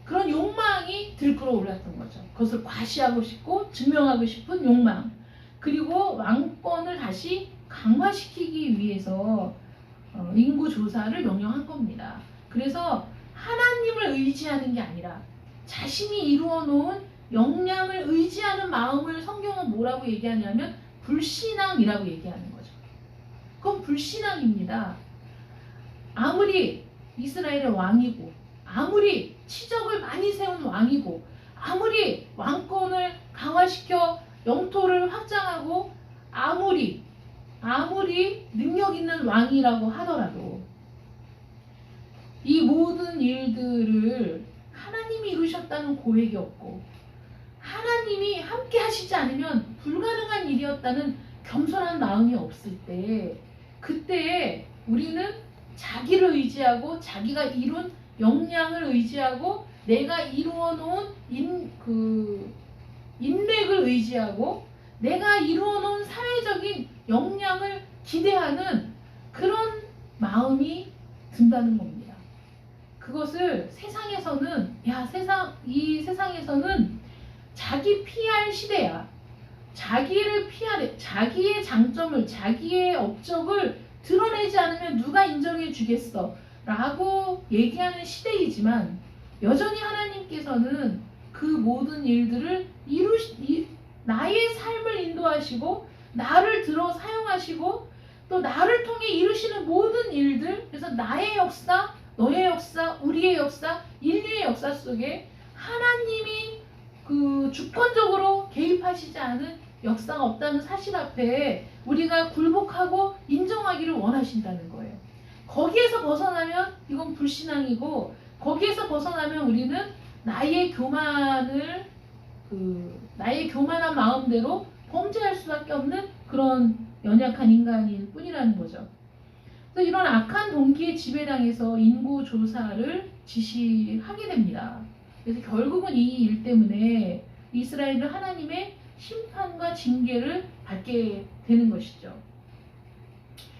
그런 욕망이 들끓어 올랐던 거죠. 그것을 과시하고 싶고 증명하고 싶은 욕망, 그리고 왕권을 다시 강화시키기 위해서 인구 조사를 명령한 겁니다. 그래서 하나님을 의지하는 게 아니라 자신이 이루어 놓은 역량을 의지하는 마음을 성경은 뭐라고 얘기하냐면 불신앙이라고 얘기하는 거죠. 그건 불신앙입니다. 아무리 이스라엘의 왕이고 아무리 치적을 많이 세운 왕이고 아무리 왕권을 강화시켜 영토를 확장하고 아무리 능력 있는 왕이라고 하더라도 이 모든 일들을 하나님이 이루셨다는 고백이 없고 하나님이 함께 하시지 않으면 불가능한 일이었다는 겸손한 마음이 없을 때, 그때 우리는 자기를 의지하고 자기가 이룬 역량을 의지하고 내가 이루어 놓은 인맥을 의지하고 내가 이루어 놓은 사회적인 역량을 기대하는 그런 마음이 든다는 겁니다. 그것을 세상에서는 이 세상에서는 자기 PR 시대야. 자기를 PR, 자기의 장점을, 자기의 업적을 드러내지 않으면 누가 인정해 주겠어 라고 얘기하는 시대이지만, 여전히 하나님께서는 그 모든 일들을 나의 삶을 인도하시고 나를 들어 사용하시고 또 나를 통해 이루시는 모든 일들, 그래서 나의 역사, 너의 역사, 우리의 역사, 인류의 역사 속에 하나님이 주권적으로 개입하시지 않은 역사가 없다는 사실 앞에 우리가 굴복하고 인정하기를 원하신다는 거예요. 거기에서 벗어나면 이건 불신앙이고, 거기에서 벗어나면 우리는 나의 교만한 마음대로 범죄할 수밖에 없는 그런 연약한 인간일 뿐이라는 거죠. 그래서 이런 악한 동기에 지배당해서 인구 조사를 지시하게 됩니다. 그래서 결국은 이 일 때문에 이스라엘은 하나님의 심판과 징계를 받게 되는 것이죠.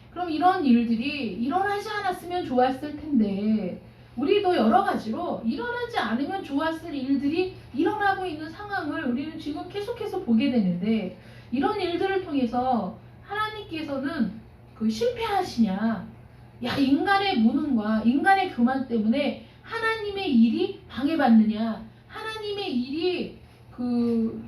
그럼 이런 일들이 일어나지 않았으면 좋았을 텐데, 우리도 여러 가지로 일어나지 않으면 좋았을 일들이 일어나고 있는 상황을 우리는 지금 계속해서 보게 되는데, 이런 일들을 통해서 하나님께서는 실패하시냐, 인간의 무능과 인간의 교만 때문에 하나님의 일이 방해받느냐, 하나님의 일이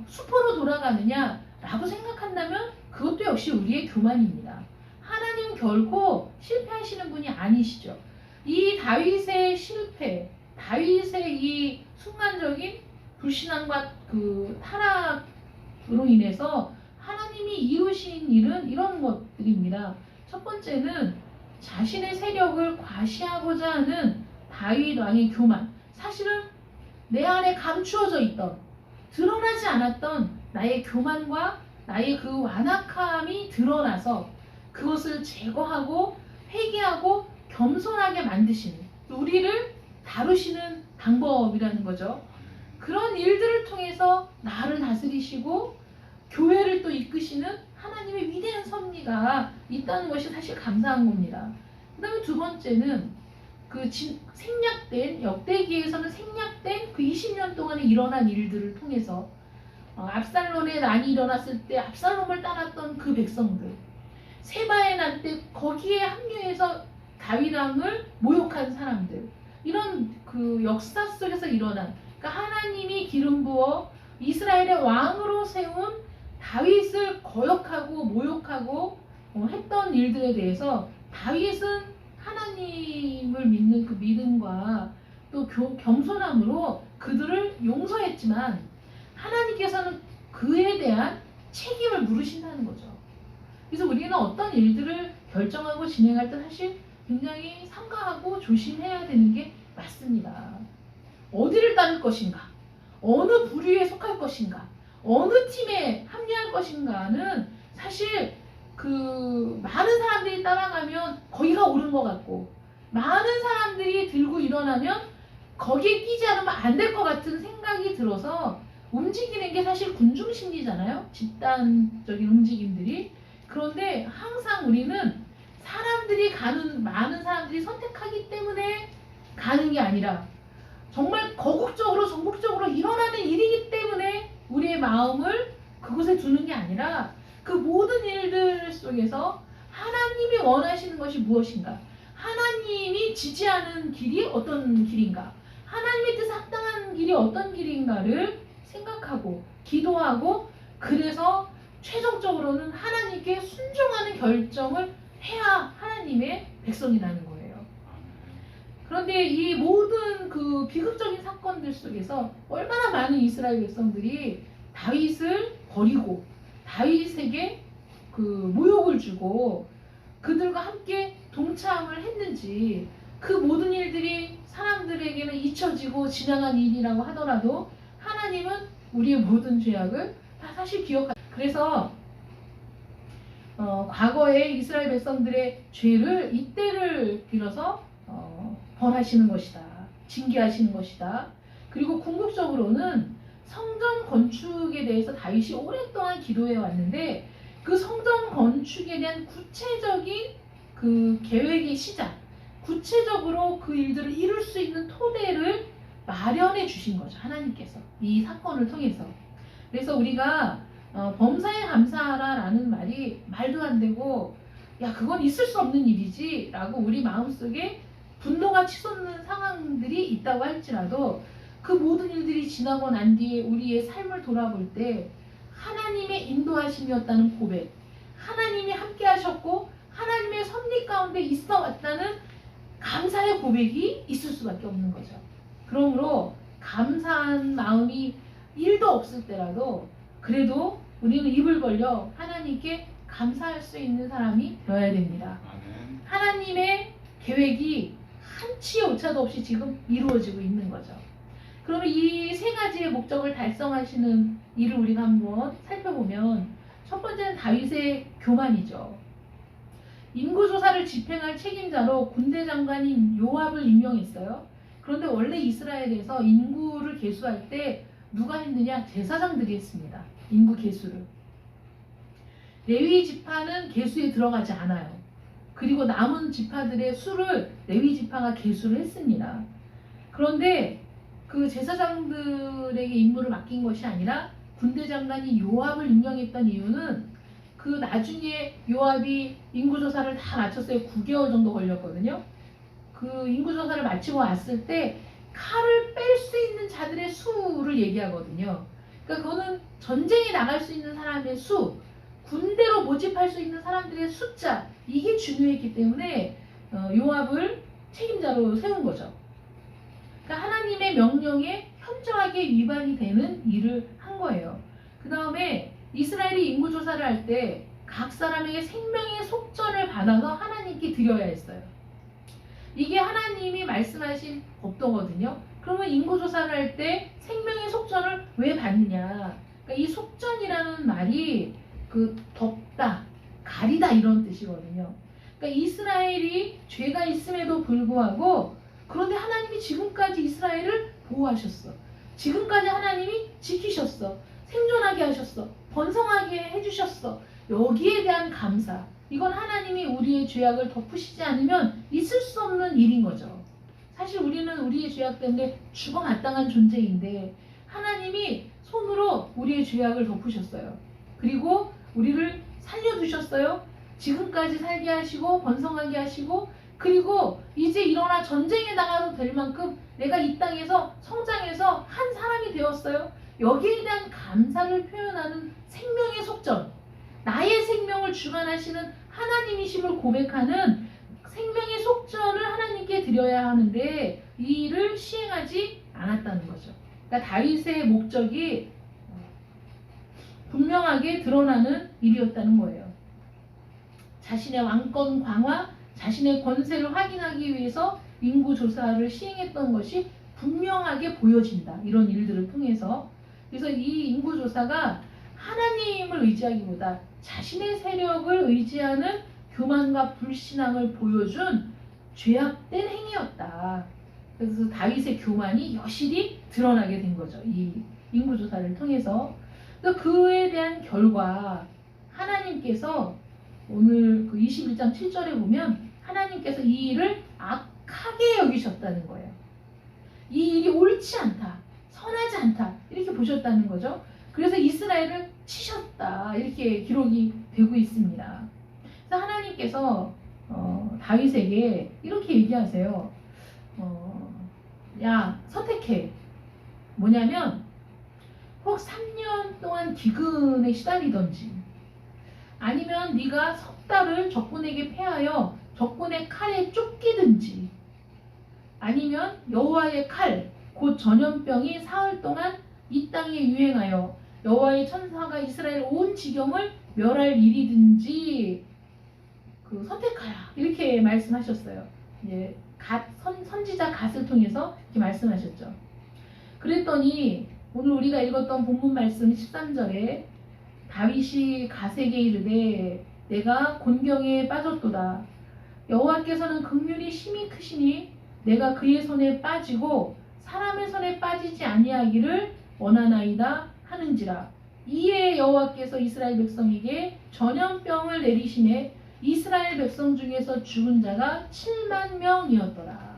수포로 돌아가느냐 라고 생각한다면 그것도 역시 우리의 교만입니다. 하나님은 결코 실패하시는 분이 아니시죠. 이 다윗의 실패, 다윗의 이 순간적인 불신앙과 타락으로 인해서 하나님이 이루신 일은 이런 것들입니다. 첫 번째는 자신의 세력을 과시하고자 하는 다윗 왕의 교만. 사실은 내 안에 감추어져 있던, 드러나지 않았던 나의 교만과 나의 그 완악함이 드러나서 그것을 제거하고 회개하고 겸손하게 만드시는, 우리를 다루시는 방법이라는 거죠. 그런 일들을 통해서 나를 다스리시고 교회를 또 이끄시는 하나님의 위대한 섭리가 있다는 것이 사실 감사한 겁니다. 그 다음에 두 번째는 생략된, 역대기에서는 생략된 20년 동안에 일어난 일들을 통해서 압살롬의 난이 일어났을 때 압살롬을 따랐던 그 백성들, 세바의 난 때 거기에 합류해서 다윗 왕을 모욕한 사람들, 이런 역사 속에서 일어난, 그러니까 하나님이 기름 부어 이스라엘의 왕으로 세운 다윗을 거역하고 모욕하고 했던 일들에 대해서 다윗은 하나님을 믿는 그 믿음과 또 겸손함으로 그들을 용서했지만, 하나님께서는 그에 대한 책임을 물으신다는 거죠. 그래서 우리는 어떤 일들을 결정하고 진행할 때 사실 굉장히 삼가하고 조심해야 되는 게 맞습니다. 어디를 따를 것인가, 어느 부류에 속할 것인가, 어느 팀에 합류할 것인가는 사실 많은 사람들이 따라가면 거기가 옳은 것 같고, 많은 사람들이 들고 일어나면 거기에 끼지 않으면 안 될 것 같은 생각이 들어서 움직이는 게 사실 군중심리잖아요. 집단적인 움직임들이. 그런데 항상 우리는 많은 사람들이 선택하기 때문에 가는 게 아니라 정말 거국적으로 전국적으로 일어나는 일이기 때문에 우리의 마음을 그곳에 두는 게 아니라 그 모든 일들 속에서 하나님이 원하시는 것이 무엇인가, 하나님이 지지하는 길이 어떤 길인가, 하나님의 뜻에 합당한 길이 어떤 길인가를 생각하고 기도하고, 그래서 최종적으로는 하나님께 순종하는 결정을 해야 하나님의 백성이라는 거예요. 그런데 이 모든 비극적인 사건들 속에서 얼마나 많은 이스라엘 백성들이 다윗을 버리고 다윗에게 모욕을 주고 그들과 함께 동참을 했는지, 그 모든 일들이 사람들에게는 잊혀지고 지나간 일이라고 하더라도 하나님은 우리의 모든 죄악을 다 사실 그래서 과거의 이스라엘 백성들의 죄를 이때를 빌어서 벌하시는 것이다. 징계하시는 것이다. 그리고 궁극적으로는 성전 건축에 대해서 다윗이 오랫동안 기도해 왔는데 그 성전 건축에 대한 구체적인 그 계획의 시작, 구체적으로 그 일들을 이룰 수 있는 토대를 마련해 주신 거죠. 하나님께서 이 사건을 통해서. 그래서 우리가 범사에 감사하라라는 말이 말도 안 되고 야 그건 있을 수 없는 일이지 라고 우리 마음속에 분노가 치솟는 상황들이 있다고 할지라도 그 모든 일들이 지나고 난 뒤에 우리의 삶을 돌아볼 때 하나님의 인도하심이었다는 고백, 하나님이 함께 하셨고 하나님의 섭리 가운데 있어 왔다는 감사의 고백이 있을 수밖에 없는 거죠. 그러므로 감사한 마음이 1도 없을 때라도 그래도 우리는 입을 벌려 하나님께 감사할 수 있는 사람이 되어야 됩니다. 아멘. 하나님의 계획이 한치의 오차도 없이 지금 이루어지고 있는 거죠. 그러면 이 세 가지의 목적을 달성하시는 일을 우리가 한번 살펴보면 첫 번째는 다윗의 교만이죠. 인구조사를 집행할 책임자로 군대 장관인 요압을 임명했어요. 그런데 원래 이스라엘에서 인구를 계수할 때 누가 했느냐? 제사장들이 했습니다. 인구 계수를. 레위 지파는 계수에 들어가지 않아요. 그리고 남은 지파들의 수를 레위 지파가 계수를 했습니다. 그런데 그 제사장들에게 임무를 맡긴 것이 아니라 군대 장관인 요압을 임명했던 이유는 그 나중에 요압이 인구조사를 다 마쳤어요. 9개월 정도 걸렸거든요. 그 인구조사를 마치고 왔을 때 칼을 뺄 수 있는 자들의 수를 얘기하거든요. 그러니까 그거는 전쟁에 나갈 수 있는 사람의 수, 군대로 모집할 수 있는 사람들의 숫자, 이게 중요했기 때문에 요압을 책임자로 세운 거죠. 그러니까 하나님의 명령에 현저하게 위반이 되는 일을 한 거예요. 그 다음에 이스라엘이 인구조사를 할 때 각 사람에게 생명의 속전을 받아서 하나님께 드려야 했어요. 이게 하나님이 말씀하신 법도거든요. 그러면 인구조사를 할 때 생명의 속전을 왜 받느냐? 그러니까 이 속전이라는 말이 그 덮다, 가리다 이런 뜻이거든요. 그러니까 이스라엘이 죄가 있음에도 불구하고 그런데 하나님이 지금까지 이스라엘을 보호하셨어. 지금까지 하나님이 지키셨어. 생존하게 하셨어. 번성하게 해주셨어. 여기에 대한 감사. 이건 하나님이 우리의 죄악을 덮으시지 않으면 있을 수 없는 일인 거죠. 사실 우리는 우리의 죄악 때문에 죽어마땅한 존재인데 하나님이 손으로 우리의 죄악을 덮으셨어요. 그리고 우리를 살려두셨어요. 지금까지 살게 하시고 번성하게 하시고 그리고 이제 일어나 전쟁에 나가도 될 만큼 내가 이 땅에서 성장해서 한 사람이 되었어요. 여기에 대한 감사를 표현하는 생명의 속전, 나의 생명을 주관하시는 하나님이심을 고백하는 생명의 속전을 하나님께 드려야 하는데 이 일을 시행하지 않았다는 거죠. 그러니까 다윗의 목적이 분명하게 드러나는 일이었다는 거예요. 자신의 왕권 강화, 자신의 권세를 확인하기 위해서 인구조사를 시행했던 것이 분명하게 보여진다. 이런 일들을 통해서. 그래서 이 인구조사가 하나님을 의지하기보다 자신의 세력을 의지하는 교만과 불신앙을 보여준 죄악된 행위였다. 그래서 다윗의 교만이 여실히 드러나게 된 거죠. 이 인구조사를 통해서. 그에 대한 결과 하나님께서 오늘 그 21장 7절에 보면 하나님께서 이 일을 악하게 여기셨다는 거예요. 이 일이 옳지 않다, 선하지 않다 이렇게 보셨다는 거죠. 그래서 이스라엘을 치셨다 이렇게 기록이 되고 있습니다. 그래서 하나님께서 다윗에게 이렇게 얘기하세요. 야 선택해. 뭐냐면 혹 3년 동안 기근에 시달리던지 아니면 네가 석 달을 적군에게 패하여 적군의 칼에 쫓기든지 아니면 여호와의 칼 곧 전염병이 사흘 동안 이 땅에 유행하여 여호와의 천사가 이스라엘 온 지경을 멸할 일이든지 선택하라 이렇게 말씀하셨어요. 예, 선지자 갓을 통해서 이렇게 말씀하셨죠. 그랬더니 오늘 우리가 읽었던 본문 말씀 13절에 다윗이 갓에게 이르되 내가 곤경에 빠졌도다. 여호와께서는 긍휼이 심히 크시니 내가 그의 손에 빠지고 사람의 손에 빠지지 아니하기를 원하나이다 하는지라. 이에 여호와께서 이스라엘 백성에게 전염병을 내리시매 이스라엘 백성 중에서 죽은 자가 7만 명이었더라.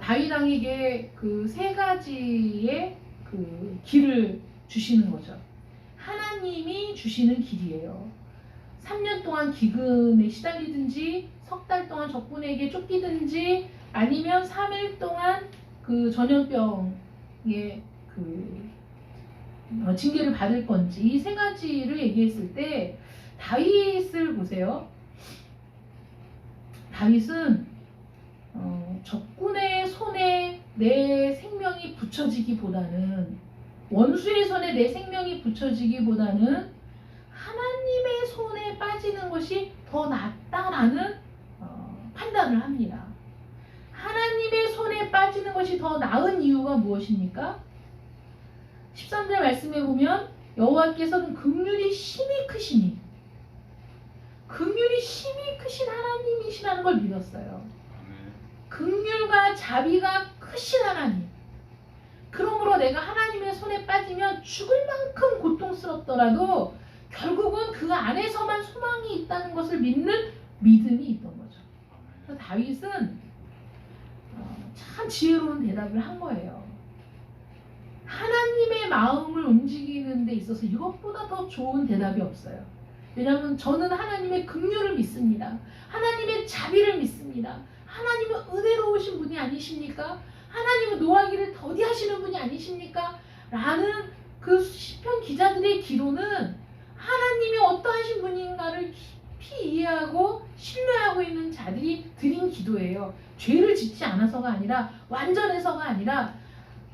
다윗 왕에게 그 세 가지의 그 길을 주시는 거죠. 하나님이 주시는 길이에요. 3년 동안 기근에 시달리든지 석 달 동안 적군에게 쫓기든지 아니면 3일 동안 그 전염병의 그 징계를 받을 건지 이 세 가지를 얘기했을 때 다윗을 보세요. 다윗은 적군의 손에 내 생명이 붙여지기보다는 원수의 손에 내 생명이 붙여지기보다는 하나님의 손에 빠지는 것이 더 낫다라는 판단을 합니다. 하나님의 손에 빠지는 것이 더 나은 이유가 무엇입니까? 13절 말씀에 보면 여호와께서는 긍휼이 심히 크시니 긍휼이 심히 크신 하나님이시라는 걸 믿었어요. 긍휼과 자비가 크신 하나님. 그러므로 내가 하나님의 손에 빠지면 죽을 만큼 고통스럽더라도 결국은 그 안에서만 소망이 있다는 것을 믿는 믿음이 있던 거죠. 그래서 다윗은 참 지혜로운 대답을 한 거예요. 하나님의 마음을 움직이는 데 있어서 이것보다 더 좋은 대답이 없어요. 왜냐하면 저는 하나님의 긍휼을 믿습니다. 하나님의 자비를 믿습니다. 하나님은 은혜로우신 분이 아니십니까? 하나님은 노하기를 더디하시는 분이 아니십니까? 라는 그 시편 기자들의 기도는 하나님이 어떠하신 분인가를 깊이 이해하고 신뢰하고 있는 자들이 드린 기도예요. 죄를 짓지 않아서가 아니라 완전해서가 아니라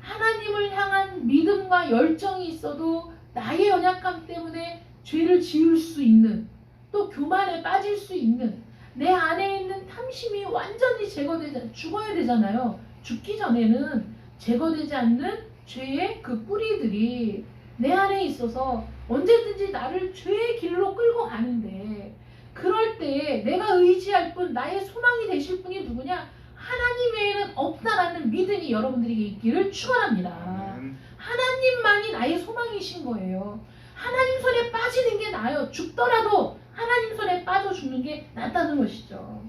하나님을 향한 믿음과 열정이 있어도 나의 연약함 때문에 죄를 지을 수 있는 또 교만에 빠질 수 있는 내 안에 있는 탐심이 완전히 제거되지 죽어야 되잖아요. 죽기 전에는 제거되지 않는 죄의 그 뿌리들이 내 안에 있어서 언제든지 나를 죄의 길로 끌고 가는데 그럴 때 내가 의지할 분 나의 소망이 되실 분이 누구냐? 하나님 외에는 없다라는 믿음이 여러분들에게 있기를 축원합니다. 하나님만이 나의 소망이신 거예요. 하나님 손에 빠지는 게 나아요. 죽더라도 하나님 손에 빠져 죽는 게 낫다는 것이죠.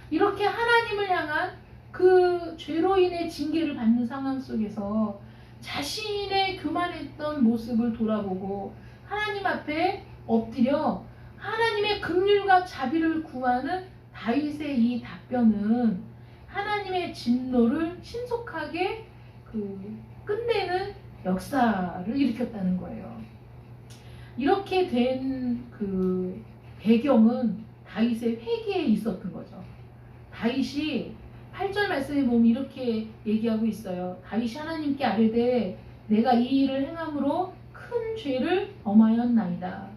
이렇게 하나님을 향한 그 죄로 인해 징계를 받는 상황 속에서 자신의 교만했던 모습을 돌아보고 하나님 앞에 엎드려 하나님의 긍휼과 자비를 구하는 다윗의 이 답변은 하나님의 진노를 신속하게 끝내는 역사를 일으켰다는 거예요. 이렇게 된 그 배경은 다윗의 회개에 있었던 거죠. 다윗이 8절 말씀에 보면 이렇게 얘기하고 있어요. 다윗이 하나님께 아뢰되 내가 이 일을 행함으로 큰 죄를 범하였나이다.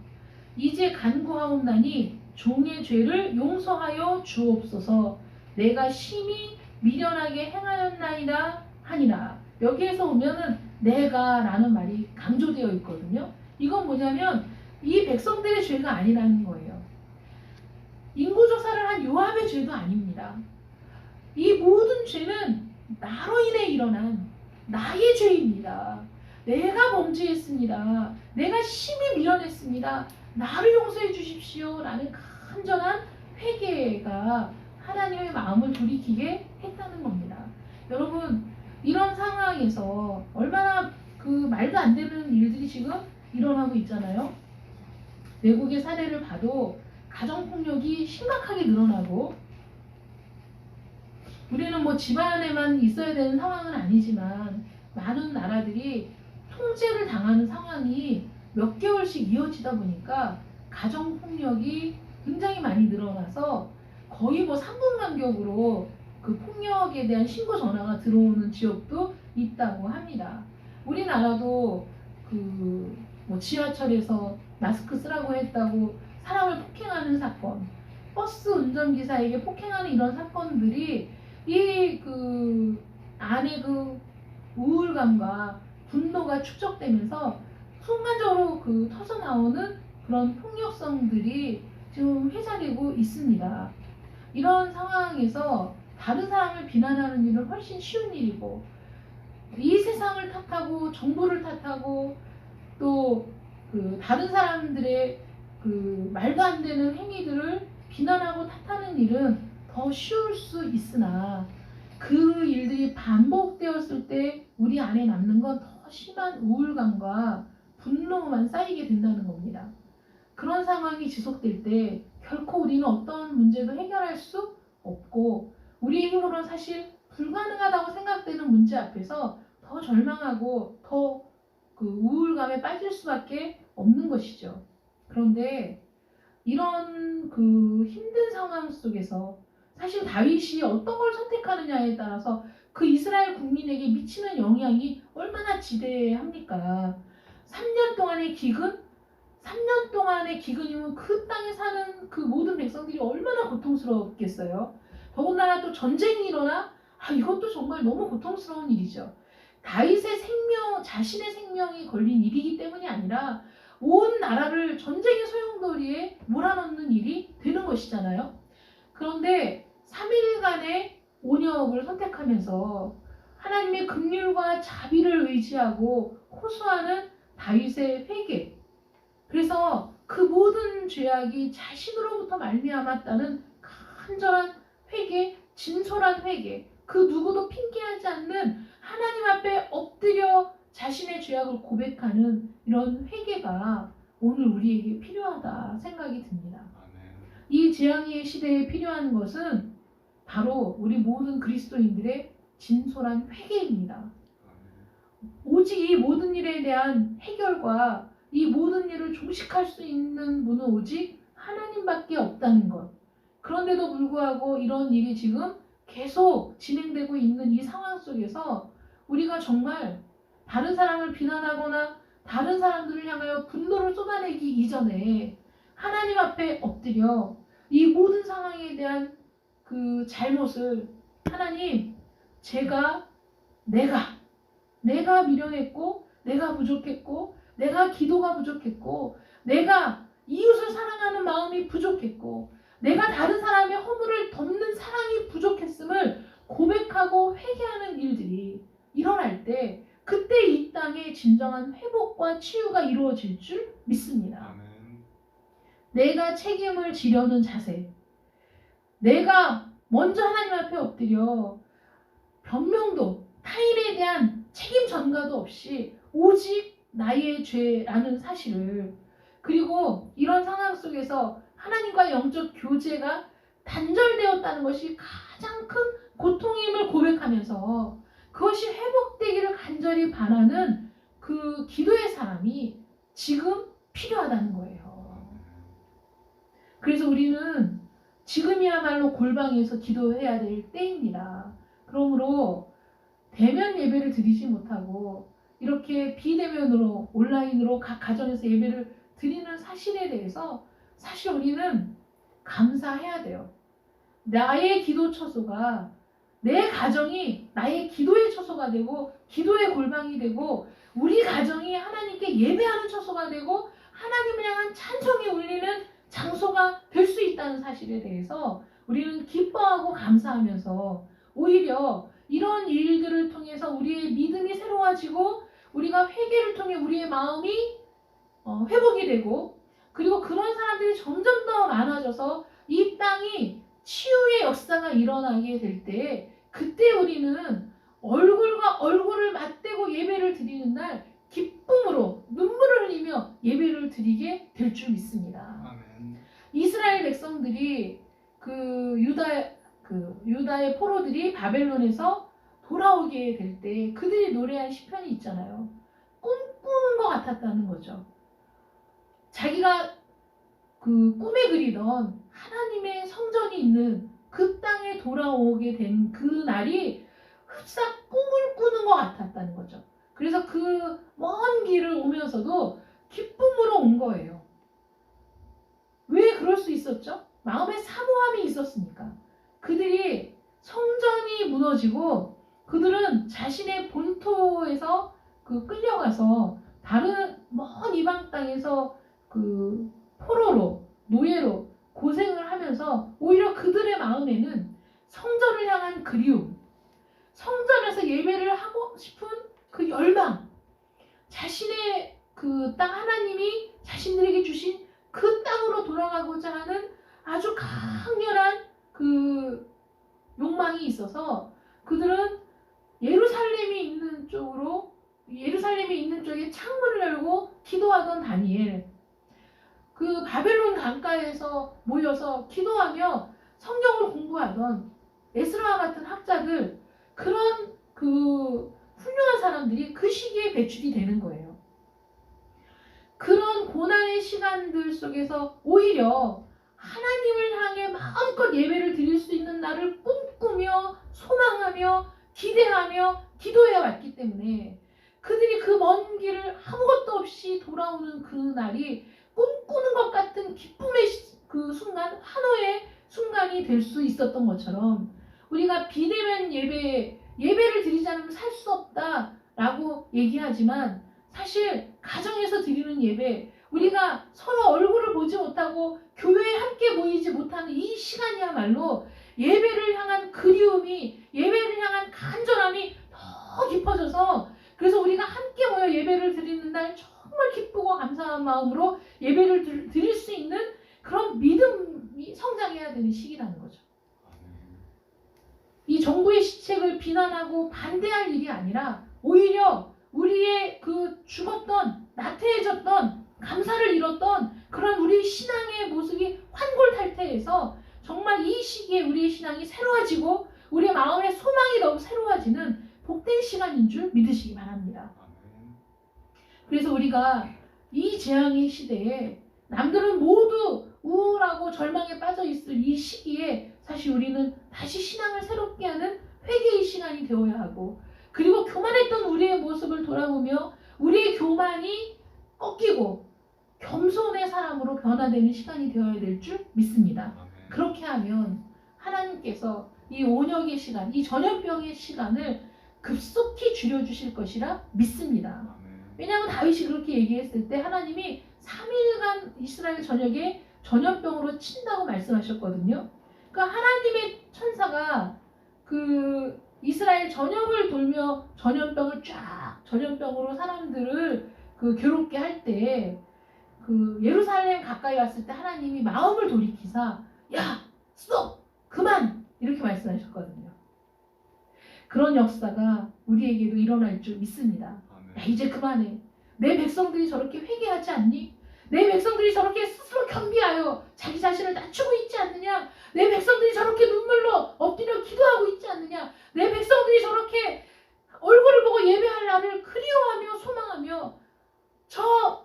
이제 간구하옵나니 종의 죄를 용서하여 주옵소서. 내가 심히 미련하게 행하였나이다 하니라. 여기에서 보면은 내가 라는 말이 강조되어 있거든요. 이건 뭐냐면 이 백성들의 죄가 아니라는 거예요. 인구조사를 한 요압의 죄도 아닙니다. 이 모든 죄는 나로 인해 일어난 나의 죄입니다. 내가 범죄했습니다. 내가 심히 미련했습니다. 나를 용서해 주십시오 라는 간절한 회개가 하나님의 마음을 돌이키게 했다는 겁니다. 여러분 이런 상황에서 얼마나 그 말도 안 되는 일들이 지금 일어나고 있잖아요. 외국의 사례를 봐도 가정폭력이 심각하게 늘어나고 우리는 뭐 집안에만 있어야 되는 상황은 아니지만 많은 나라들이 통제를 당하는 상황이 몇 개월씩 이어지다 보니까 가정폭력이 굉장히 많이 늘어나서 거의 뭐 3분 간격으로 그 폭력에 대한 신고 전화가 들어오는 지역도 있다고 합니다. 우리나라도 그 뭐 지하철에서 마스크 쓰라고 했다고 사람을 폭행하는 사건, 버스 운전기사에게 폭행하는 이런 사건들이 이 안에 우울감과 분노가 축적되면서 순간적으로 터져 나오는 그런 폭력성들이 지금 회자되고 있습니다. 이런 상황에서 다른 사람을 비난하는 일은 훨씬 쉬운 일이고, 이 세상을 탓하고 정부를 탓하고 또 다른 사람들의 말도 안 되는 행위들을 비난하고 탓하는 일은 더 쉬울 수 있으나, 그 일들이 반복되었을 때 우리 안에 남는 건 더 심한 우울감과 분노만 쌓이게 된다는 겁니다. 그런 상황이 지속될 때 결코 우리는 어떤 문제도 해결할 수 없고, 우리의 힘으로는 사실 불가능하다고 생각되는 문제 앞에서 더 절망하고 더 우울감에 빠질 수밖에 없는 것이죠. 그런데 이런 힘든 상황 속에서 사실 다윗이 어떤 걸 선택하느냐에 따라서 그 이스라엘 국민에게 미치는 영향이 얼마나 지대합니까? 3년 동안의 기근? 3년 동안의 기근이면 그 땅에 사는 그 모든 백성들이 얼마나 고통스러웠겠어요. 더군다나 또 전쟁이 일어나 이것도 정말 너무 고통스러운 일이죠. 다윗의 자신의 생명이 걸린 일이기 때문이 아니라 온 나라를 전쟁의 소용돌이에 몰아넣는 일이 되는 것이잖아요. 그런데 3일간의 온역을 선택하면서 하나님의 긍휼과 자비를 의지하고 호소하는 다윗의 회개, 그래서 그 모든 죄악이 자신으로부터 말미암았다는 간절한 회개, 진솔한 회개, 그 누구도 핑계하지 않는 하나님 앞에 엎드려 자신의 죄악을 고백하는 이런 회개가 오늘 우리에게 필요하다 생각이 듭니다. 이 재앙의 시대에 필요한 것은 바로 우리 모든 그리스도인들의 진솔한 회개입니다. 오직 이 모든 일에 대한 해결과 이 모든 일을 종식할 수 있는 분은 오직 하나님밖에 없다는 것. 그런데도 불구하고 이런 일이 지금 계속 진행되고 있는 이 상황 속에서 우리가 정말 다른 사람을 비난하거나 다른 사람들을 향하여 분노를 쏟아내기 이전에 하나님 앞에 엎드려 이 모든 상황에 대한 그 잘못을, 하나님, 내가 미련했고, 내가 부족했고, 내가 기도가 부족했고, 내가 이웃을 사랑하는 마음이 부족했고, 내가 다른 사람의 허물을 덮는 사랑이 부족했음을 고백하고 회개하는 일들이 일어날 때, 그때 이 땅에 진정한 회복과 치유가 이루어질 줄 믿습니다. 아멘. 내가 책임을 지려는 자세, 내가 먼저 하나님 앞에 엎드려 변명도, 타인에 대한 책임 전가도 없이 오직 나의 죄라는 사실을, 그리고 이런 상황 속에서 하나님과 영적 교제가 단절되었다는 것이 가장 큰 고통임을 고백하면서 그것이 회복되기를 간절히 바라는 그 기도의 사람이 지금 필요하다는 거예요. 그래서 우리는 지금이야말로 골방에서 기도해야 될 때입니다. 그러므로 대면 예배를 드리지 못하고 이렇게 비대면으로 온라인으로 각 가정에서 예배를 드리는 사실에 대해서 사실 우리는 감사해야 돼요. 나의 기도 처소가, 내 가정이 나의 기도의 처소가 되고 기도의 골방이 되고 우리 가정이 하나님께 예배하는 처소가 되고 하나님을 향한 찬송이 울리는 장소가 될 수 있다는 사실에 대해서 우리는 기뻐하고 감사하면서 오히려 이런 일들을 통해서 우리의 믿음이 새로워지고 우리가 회개를 통해 우리의 마음이 회복이 되고, 그리고 그런 사람들이 점점 더 많아져서 이 땅이 치유의 역사가 일어나게 될 때, 그때 우리는 얼굴과 얼굴을 맞대고 예배를 드리는 날 기쁨으로 눈물을 흘리며 예배를 드리게 될 줄 믿습니다. 아멘. 이스라엘 백성들이 유다의 포로들이 바벨론에서 돌아오게 될 때 그들이 노래한 시편이 있잖아요. 꿈꾸는 것 같았다는 거죠. 자기가 꿈에 그리던 하나님의 성전이 있는 그 땅에 돌아오게 된 그 날이 흡사 꿈을 꾸는 것 같았다는 거죠. 그래서 그 먼 길을 오면서도 기쁨으로 온 거예요. 왜 그럴 수 있었죠? 마음에 사모함이 있었으니까 그들이 성전이 무너지고 그들은 자신의 본토에서 끌려가서 다른 먼 이방 땅에서 포로로 노예로 고생을 하면서 오히려 그들의 마음에는 성전을 향한 그리움, 성전에서 예배를 하고 싶은 그 열망, 자신의 땅 하나님이 자신들에게 주신 그 땅으로 돌아가고자 하는 아주 강렬한 욕망이 있어서 그들은 예루살렘이 있는 쪽에 창문을 열고 기도하던 다니엘, 바벨론 강가에서 모여서 기도하며 성경을 공부하던 에스라와 같은 학자들, 그런 훌륭한 사람들이 그 시기에 배출이 되는 거예요. 그런 고난의 시간들 속에서 오히려 하나님을 향해 마음껏 예배를 드릴 수 있는 날을 꿈꾸며 소망하며 기대하며 기도해 왔기 때문에 그들이 그 먼 길을 아무것도 없이 돌아오는 그 날이 꿈꾸는 것 같은 기쁨의 순간, 한호의 순간이 될 수 있었던 것처럼 우리가 비대면 예배를 드리지 않으면 살 수 없다라고 얘기하지만 사실 가정에서 드리는 예배, 우리가 서로 얼굴을 보지 못하고 교회에 함께 모이지 못하는 이 시간이야말로 예배를 향한 그리움이, 예배를 향한 간절함이 더 깊어져서, 그래서 우리가 함께 모여 예배를 드리는 날 정말 기쁘고 감사한 마음으로 예배를 드릴 수 있는 그런 믿음이 성장해야 되는 시기라는 거죠. 이 정부의 시책을 비난하고 반대할 일이 아니라 오히려 우리의 죽었던, 나태해졌던, 감사를 잃었던 그런 우리의 신앙의 모습이 환골탈태해서 정말 이 시기에 우리의 신앙이 새로워지고 우리의 마음의 소망이 너무 새로워지는 복된 시간인 줄 믿으시기 바랍니다. 그래서 우리가 이 재앙의 시대에 남들은 모두 우울하고 절망에 빠져 있을 이 시기에 사실 우리는 다시 신앙을 새롭게 하는 회개의 시간이 되어야 하고, 그리고 교만했던 우리의 모습을 돌아보며 우리의 교만이 꺾이고 겸손의 사람으로 변화되는 시간이 되어야 될 줄 믿습니다. 그렇게 하면 하나님께서 이 온역의 시간, 이 전염병의 시간을 급속히 줄여주실 것이라 믿습니다. 왜냐하면 다윗이 그렇게 얘기했을 때 하나님이 3일간 이스라엘 전역에 전염병으로 친다고 말씀하셨거든요. 그러니까 하나님의 천사가 이스라엘 전역을 돌며 전염병으로 사람들을 괴롭게 할 때 예루살렘 가까이 왔을 때 하나님이 마음을 돌이키사 야! 스톱! 그만! 이렇게 말씀하셨거든요. 그런 역사가 우리에게도 일어날 줄 믿습니다. 야, 이제 그만해. 내 백성들이 저렇게 회개하지 않니? 내 백성들이 저렇게 스스로 겸비하여 자기 자신을 낮추고 있지 않느냐? 내 백성들이 저렇게 눈물로 엎드려 기도하고 있지 않느냐? 내 백성들이 저렇게 얼굴을 보고 예배할 날을 그리워하며 소망하며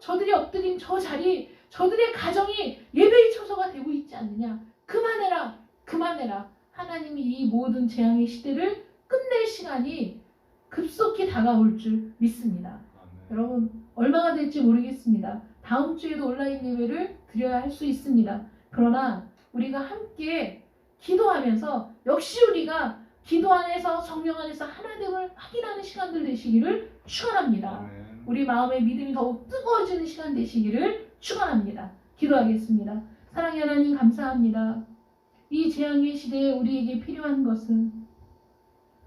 저들이 엎드린 저 자리, 저들의 가정이 예배의 처소가 되고 있지 않느냐? 그만해라, 그만해라. 하나님이 이 모든 재앙의 시대를 끝낼 시간이 급속히 다가올 줄 믿습니다. 여러분, 얼마가 될지 모르겠습니다. 다음 주에도 온라인 예배를 드려야 할 수 있습니다. 그러나 우리가 함께 기도하면서 역시 우리가 기도 안에서 성령 안에서 하나됨을 확인하는 시간들 되시기를 축원합니다. 우리 마음의 믿음이 더욱 뜨거워지는 시간 되시기를 축원합니다. 기도하겠습니다. 사랑의 하나님, 감사합니다. 이 재앙의 시대에 우리에게 필요한 것은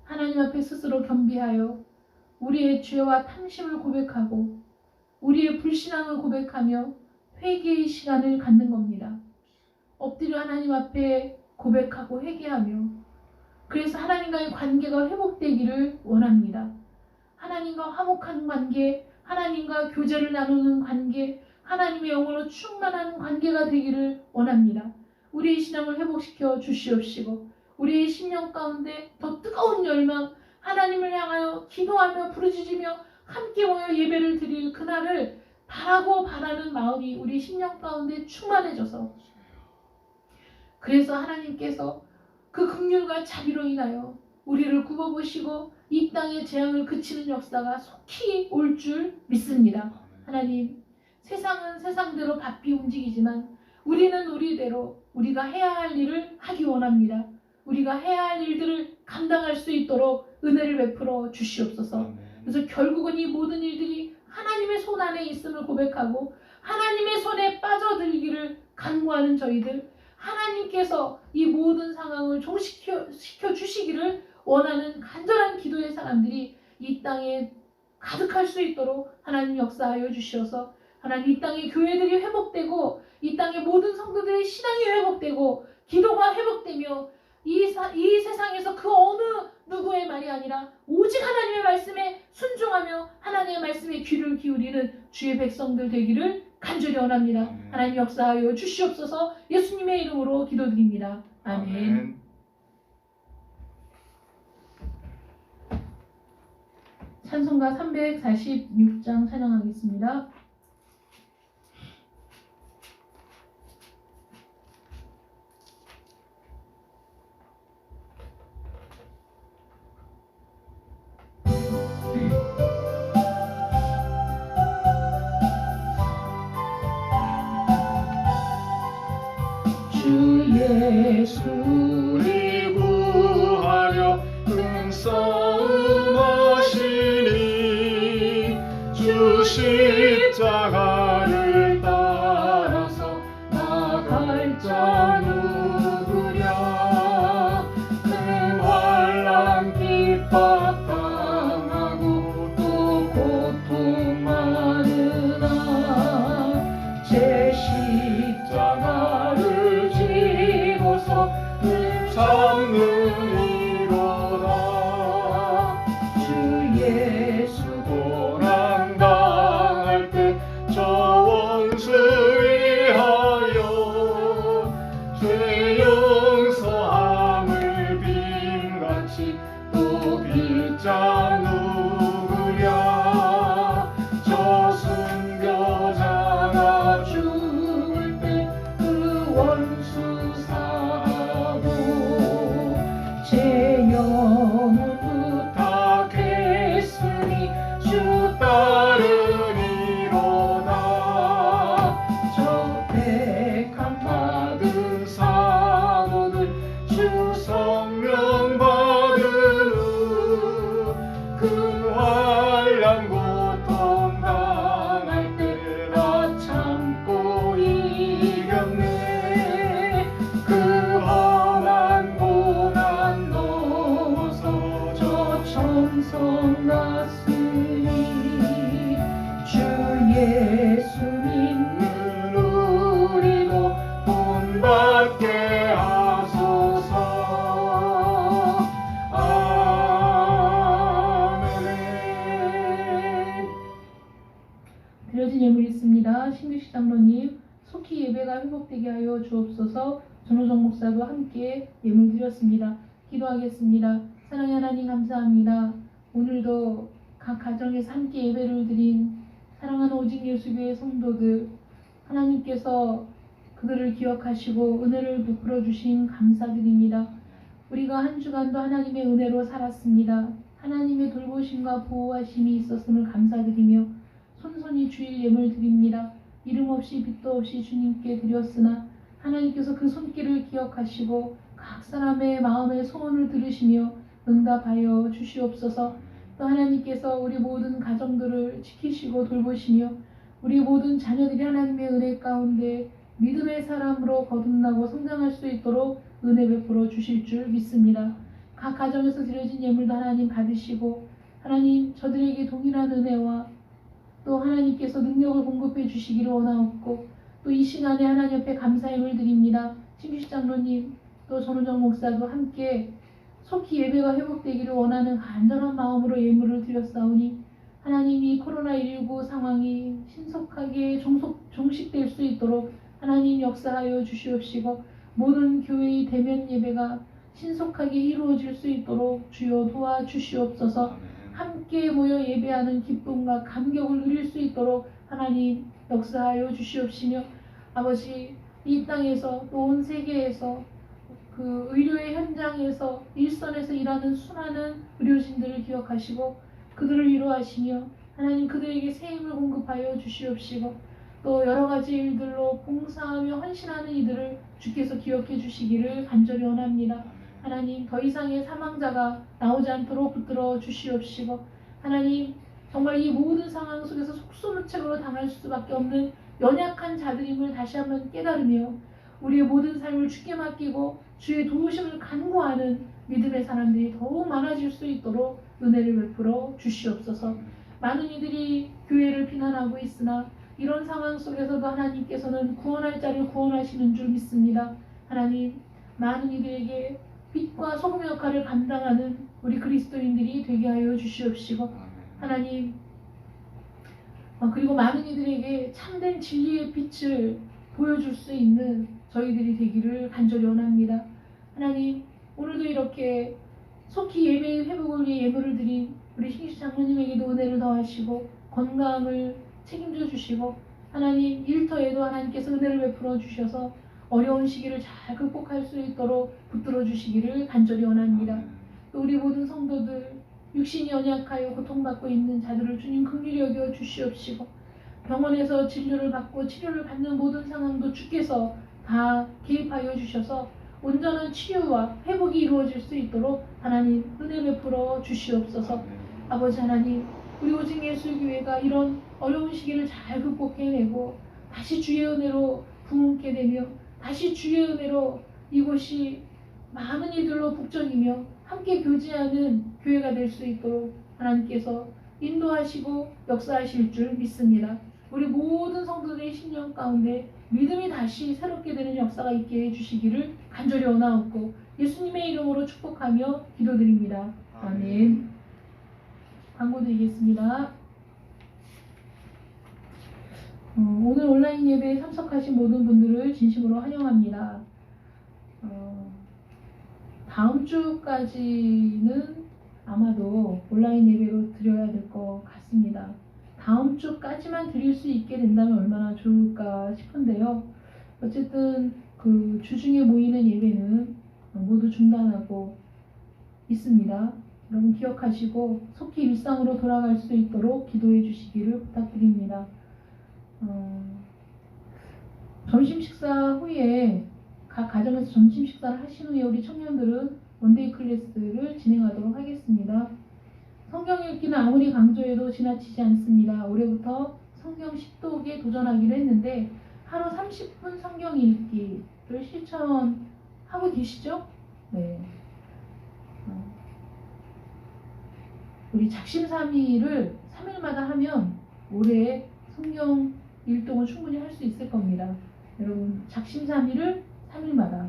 하나님 앞에 스스로 겸비하여 우리의 죄와 탐심을 고백하고 우리의 불신앙을 고백하며 회개의 시간을 갖는 겁니다. 엎드려 하나님 앞에 고백하고 회개하며, 그래서 하나님과의 관계가 회복되기를 원합니다. 하나님과 화목한 관계, 하나님과 교제를 나누는 관계, 하나님의 영으로 충만한 관계가 되기를 원합니다. 우리의 신앙을 회복시켜 주시옵시고 우리의 심령 가운데 더 뜨거운 열망, 하나님을 향하여 기도하며 부르짖으며 함께 모여 예배를 드릴 그날을 바라고 바라는 마음이 우리 심령 가운데 충만해져서, 그래서 하나님께서 그 긍휼과 자비로 인하여 우리를 굽어보시고 이 땅의 재앙을 그치는 역사가 속히 올 줄 믿습니다. 하나님, 세상은 세상대로 바삐 움직이지만 우리는 우리대로 우리가 해야 할 일을 하기 원합니다. 우리가 해야 할 일들을 감당할 수 있도록 은혜를 베풀어 주시옵소서. 그래서 결국은 이 모든 일들이 하나님의 손 안에 있음을 고백하고 하나님의 손에 빠져들기를 간구하는 저희들, 하나님께서 이 모든 상황을 종식시켜 주시기를 원하는 간절한 기도의 사람들이 이 땅에 가득할 수 있도록 하나님 역사하여 주시어서 하나님 이 땅의 교회들이 회복되고 이 땅의 모든 성도들의 신앙이 회복되고 기도가 회복되며 이 세상에서 그 어느 누구의 말이 아니라 오직 하나님의 말씀에 순종하며 하나님의 말씀에 귀를 기울이는 주의 백성들 되기를 간절히 원합니다. 하나님 역사하여 주시옵소서. 예수님의 이름으로 기도드립니다. 아멘. 찬송가 346장 찬양하겠습니다. 주 예수를 구하려 큰 싸움 하시니 주 십자가를 따라서 나갈 자 누구랴. 큰 환난 핍박 당하고 또 고통 많으나 제 십자가를 지고서 참느니로다. 주 예수 고난 당할 때 저 원수 위하여 죄 용서함을 빔같이 또 빌 자 누구랴. 저 순교자가 죽을 때 그 원수 사하고 제 영혼 부탁했으니 주 따르니로다. 저 택함 받은 사도들 주 성령 받은 후 큰 환난 고통 당할 때 나 참고 이겼네. 그 험한 고난 넘어서 저 천성 갔으니 주 예수 믿는 우리도 본받게 하소서. 아멘. 드려진 예물이 있습니다. 신규식 장로님 속히 예배가 회복되게 하여 주옵소서. 전호정 목사도 함께 예물 드렸습니다. 기도하겠습니다. 사랑의 하나님 감사합니다. 오늘도 각 가정에서 함께 예배를 드린 사랑하는 오직 예수교회 성도들, 하나님께서 그들을 기억하시고 은혜를 베풀어 주신 감사드립니다. 우리가 한 주간도 하나님의 은혜로 살았습니다. 하나님의 돌보심과 보호하심이 있었음을 감사드리며 손손이 주일 예물 드립니다. 이름 없이 빛도 없이 주님께 드렸으나 하나님께서 그 손길을 기억하시고 각 사람의 마음의 소원을 들으시며 응답하여 주시옵소서. 또 하나님께서 우리 모든 가정들을 지키시고 돌보시며 우리 모든 자녀들이 하나님의 은혜 가운데 믿음의 사람으로 거듭나고 성장할 수 있도록 은혜 베풀어 주실 줄 믿습니다. 각 가정에서 드려진 예물도 하나님 받으시고 하나님 저들에게 동일한 은혜와 또 하나님께서 능력을 공급해 주시기를 원하옵고 또 이 시간에 하나님 앞에 감사함을 드립니다. 신규식 장로님 또 전호정 목사도 함께 속히 예배가 회복되기를 원하는 간절한 마음으로 예물을 드렸사오니 하나님 이 코로나19 상황이 신속하게 종식될 수 있도록 하나님 역사하여 주시옵시고 모든 교회의 대면 예배가 신속하게 이루어질 수 있도록 주여 도와주시옵소서. 함께 모여 예배하는 기쁨과 감격을 누릴 수 있도록 하나님 역사하여 주시옵시며 아버지 이 땅에서 또 온 세계에서 그 의료의 현장에서 일선에서 일하는 수많은 의료진들을 기억하시고 그들을 위로하시며 하나님 그들에게 새 힘을 공급하여 주시옵시고 또 여러 가지 일들로 봉사하며 헌신하는 이들을 주께서 기억해 주시기를 간절히 원합니다. 하나님, 더 이상의 사망자가 나오지 않도록 붙들어 주시옵시고, 하나님, 정말 이 모든 상황 속에서 속수무책으로 당할 수밖에 없는 연약한 자들임을 다시 한번 깨달으며 우리의 모든 삶을 주께 맡기고 주의 도우심을 간구하는 믿음의 사람들이 더욱 많아질 수 있도록 은혜를 베풀어 주시옵소서. 많은 이들이 교회를 비난하고 있으나 이런 상황 속에서도 하나님께서는 구원할 자를 구원하시는 줄 믿습니다. 하나님, 많은 이들에게 빛과 소금의 역할을 감당하는 우리 그리스도인들이 되게 하여 주시옵시고, 하나님, 그리고 많은 이들에게 참된 진리의 빛을 보여줄 수 있는 저희들이 되기를 간절히 원합니다. 하나님, 오늘도 이렇게 속히 예배의 회복을 위해 예물을 드린 우리 신기수 장로님에게도 은혜를 더하시고 건강을 책임져 주시고, 하나님, 일터에도 하나님께서 은혜를 베풀어 주셔서 어려운 시기를 잘 극복할 수 있도록 붙들어 주시기를 간절히 원합니다. 또 우리 모든 성도들, 육신이 연약하여 고통받고 있는 자들을 주님 긍휼히 여겨 주시옵시고, 병원에서 진료를 받고 치료를 받는 모든 상황도 주께서 다 개입하여 주셔서 온전한 치유와 회복이 이루어질 수 있도록 하나님 은혜 베풀어 주시옵소서. 아버지 하나님, 우리 오직 예수교회가 이런 어려운 시기를 잘 극복해내고 다시 주의 은혜로 부흥케 되며 다시 주의 은혜로 이곳이 많은 이들로 북적이며 함께 교제하는 교회가 될 수 있도록 하나님께서 인도하시고 역사하실 줄 믿습니다. 우리 모든 성도들의 심령 가운데 믿음이 다시 새롭게 되는 역사가 있게 해주시기를 간절히 원하옵고 예수님의 이름으로 축복하며 기도드립니다. 아멘. 광고 드리겠습니다. 오늘 온라인 예배에 참석하신 모든 분들을 진심으로 환영합니다. 다음 주까지는 아마도 온라인 예배로 드려야 될 것 같습니다. 다음 주까지만 드릴 수 있게 된다면 얼마나 좋을까 싶은데요. 어쨌든 그 주중에 모이는 예배는 모두 중단하고 있습니다. 여러분 기억하시고 속히 일상으로 돌아갈 수 있도록 기도해 주시기를 부탁드립니다. 점심 식사 후에 각 가정에서 점심 식사를 하신 후에 우리 청년들은 원데이 클래스를 진행하도록 하겠습니다. 성경 읽기는 아무리 강조해도 지나치지 않습니다. 올해부터 성경 10독에 도전하기로 했는데 하루 30분 성경 읽기를 실천하고 계시죠? 네. 우리 작심삼일을 3일마다 하면 올해 성경 일동을 충분히 할 수 있을 겁니다. 여러분 작심삼일을 3일마다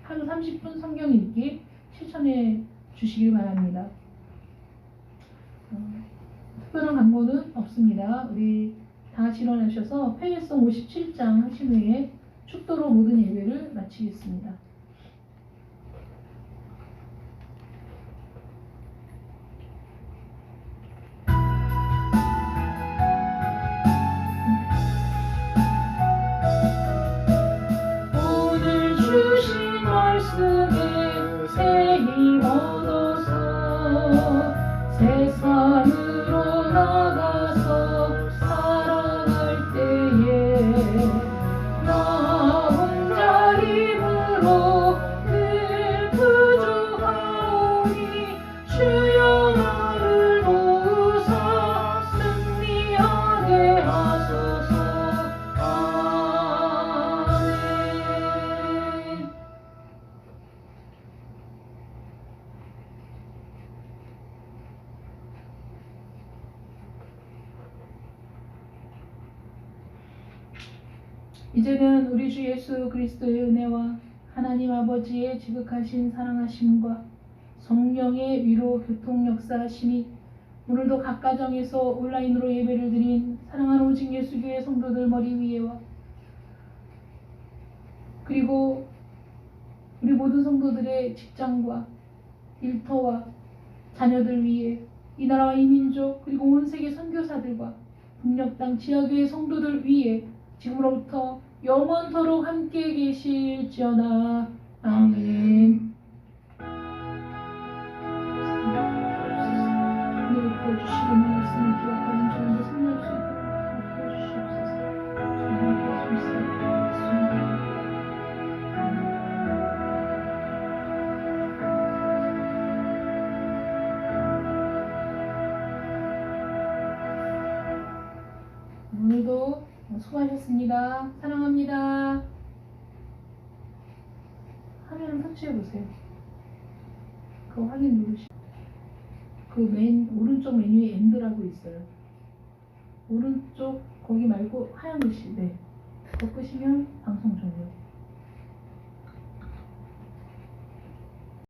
하루 30분 성경 읽기 실천해 주시길 바랍니다. 특별한 광고는 없습니다. 우리 다 같이 일어나셔서 회개성 57장 하신 후에 축도로 모든 예배를 마치겠습니다. 오늘 주신 말씀에 새 힘 얻어서 세상으로 나가서 살아갈 때에 나 혼자 힘으로 늘 부족하오니 주여 나를 도우사 승리하게 하소서. 아멘. 이제는 우리 주 예수 그리스도의 은혜와 하나님 아버지의 지극하신 사랑하심과 성령의 위로 교통 역사하심이 오늘도 각 가정에서 온라인으로 예배를 드린 사랑하는 오직 예수교회 성도들 머리 위에와 그리고 우리 모든 성도들의 직장과 일터와 자녀들 위에 이 나라와 이 민족 그리고 온 세계 선교사들과 북녘 땅 지하교회 성도들 위에 지금으로부터 영원토록 함께 계실지어다. 아멘. 오늘 보여주시는 말씀을 기억하는 저희도 승리할 수 있도록 도와주시옵소서. 수고하셨습니다. 사랑합니다. 화면을 터치해보세요. 그 확인 누르시고 그 오른쪽 메뉴에 엔드라고 있어요. 오른쪽 거기 말고 하얀 글씨 네. 그거 끄시면 방송 종료.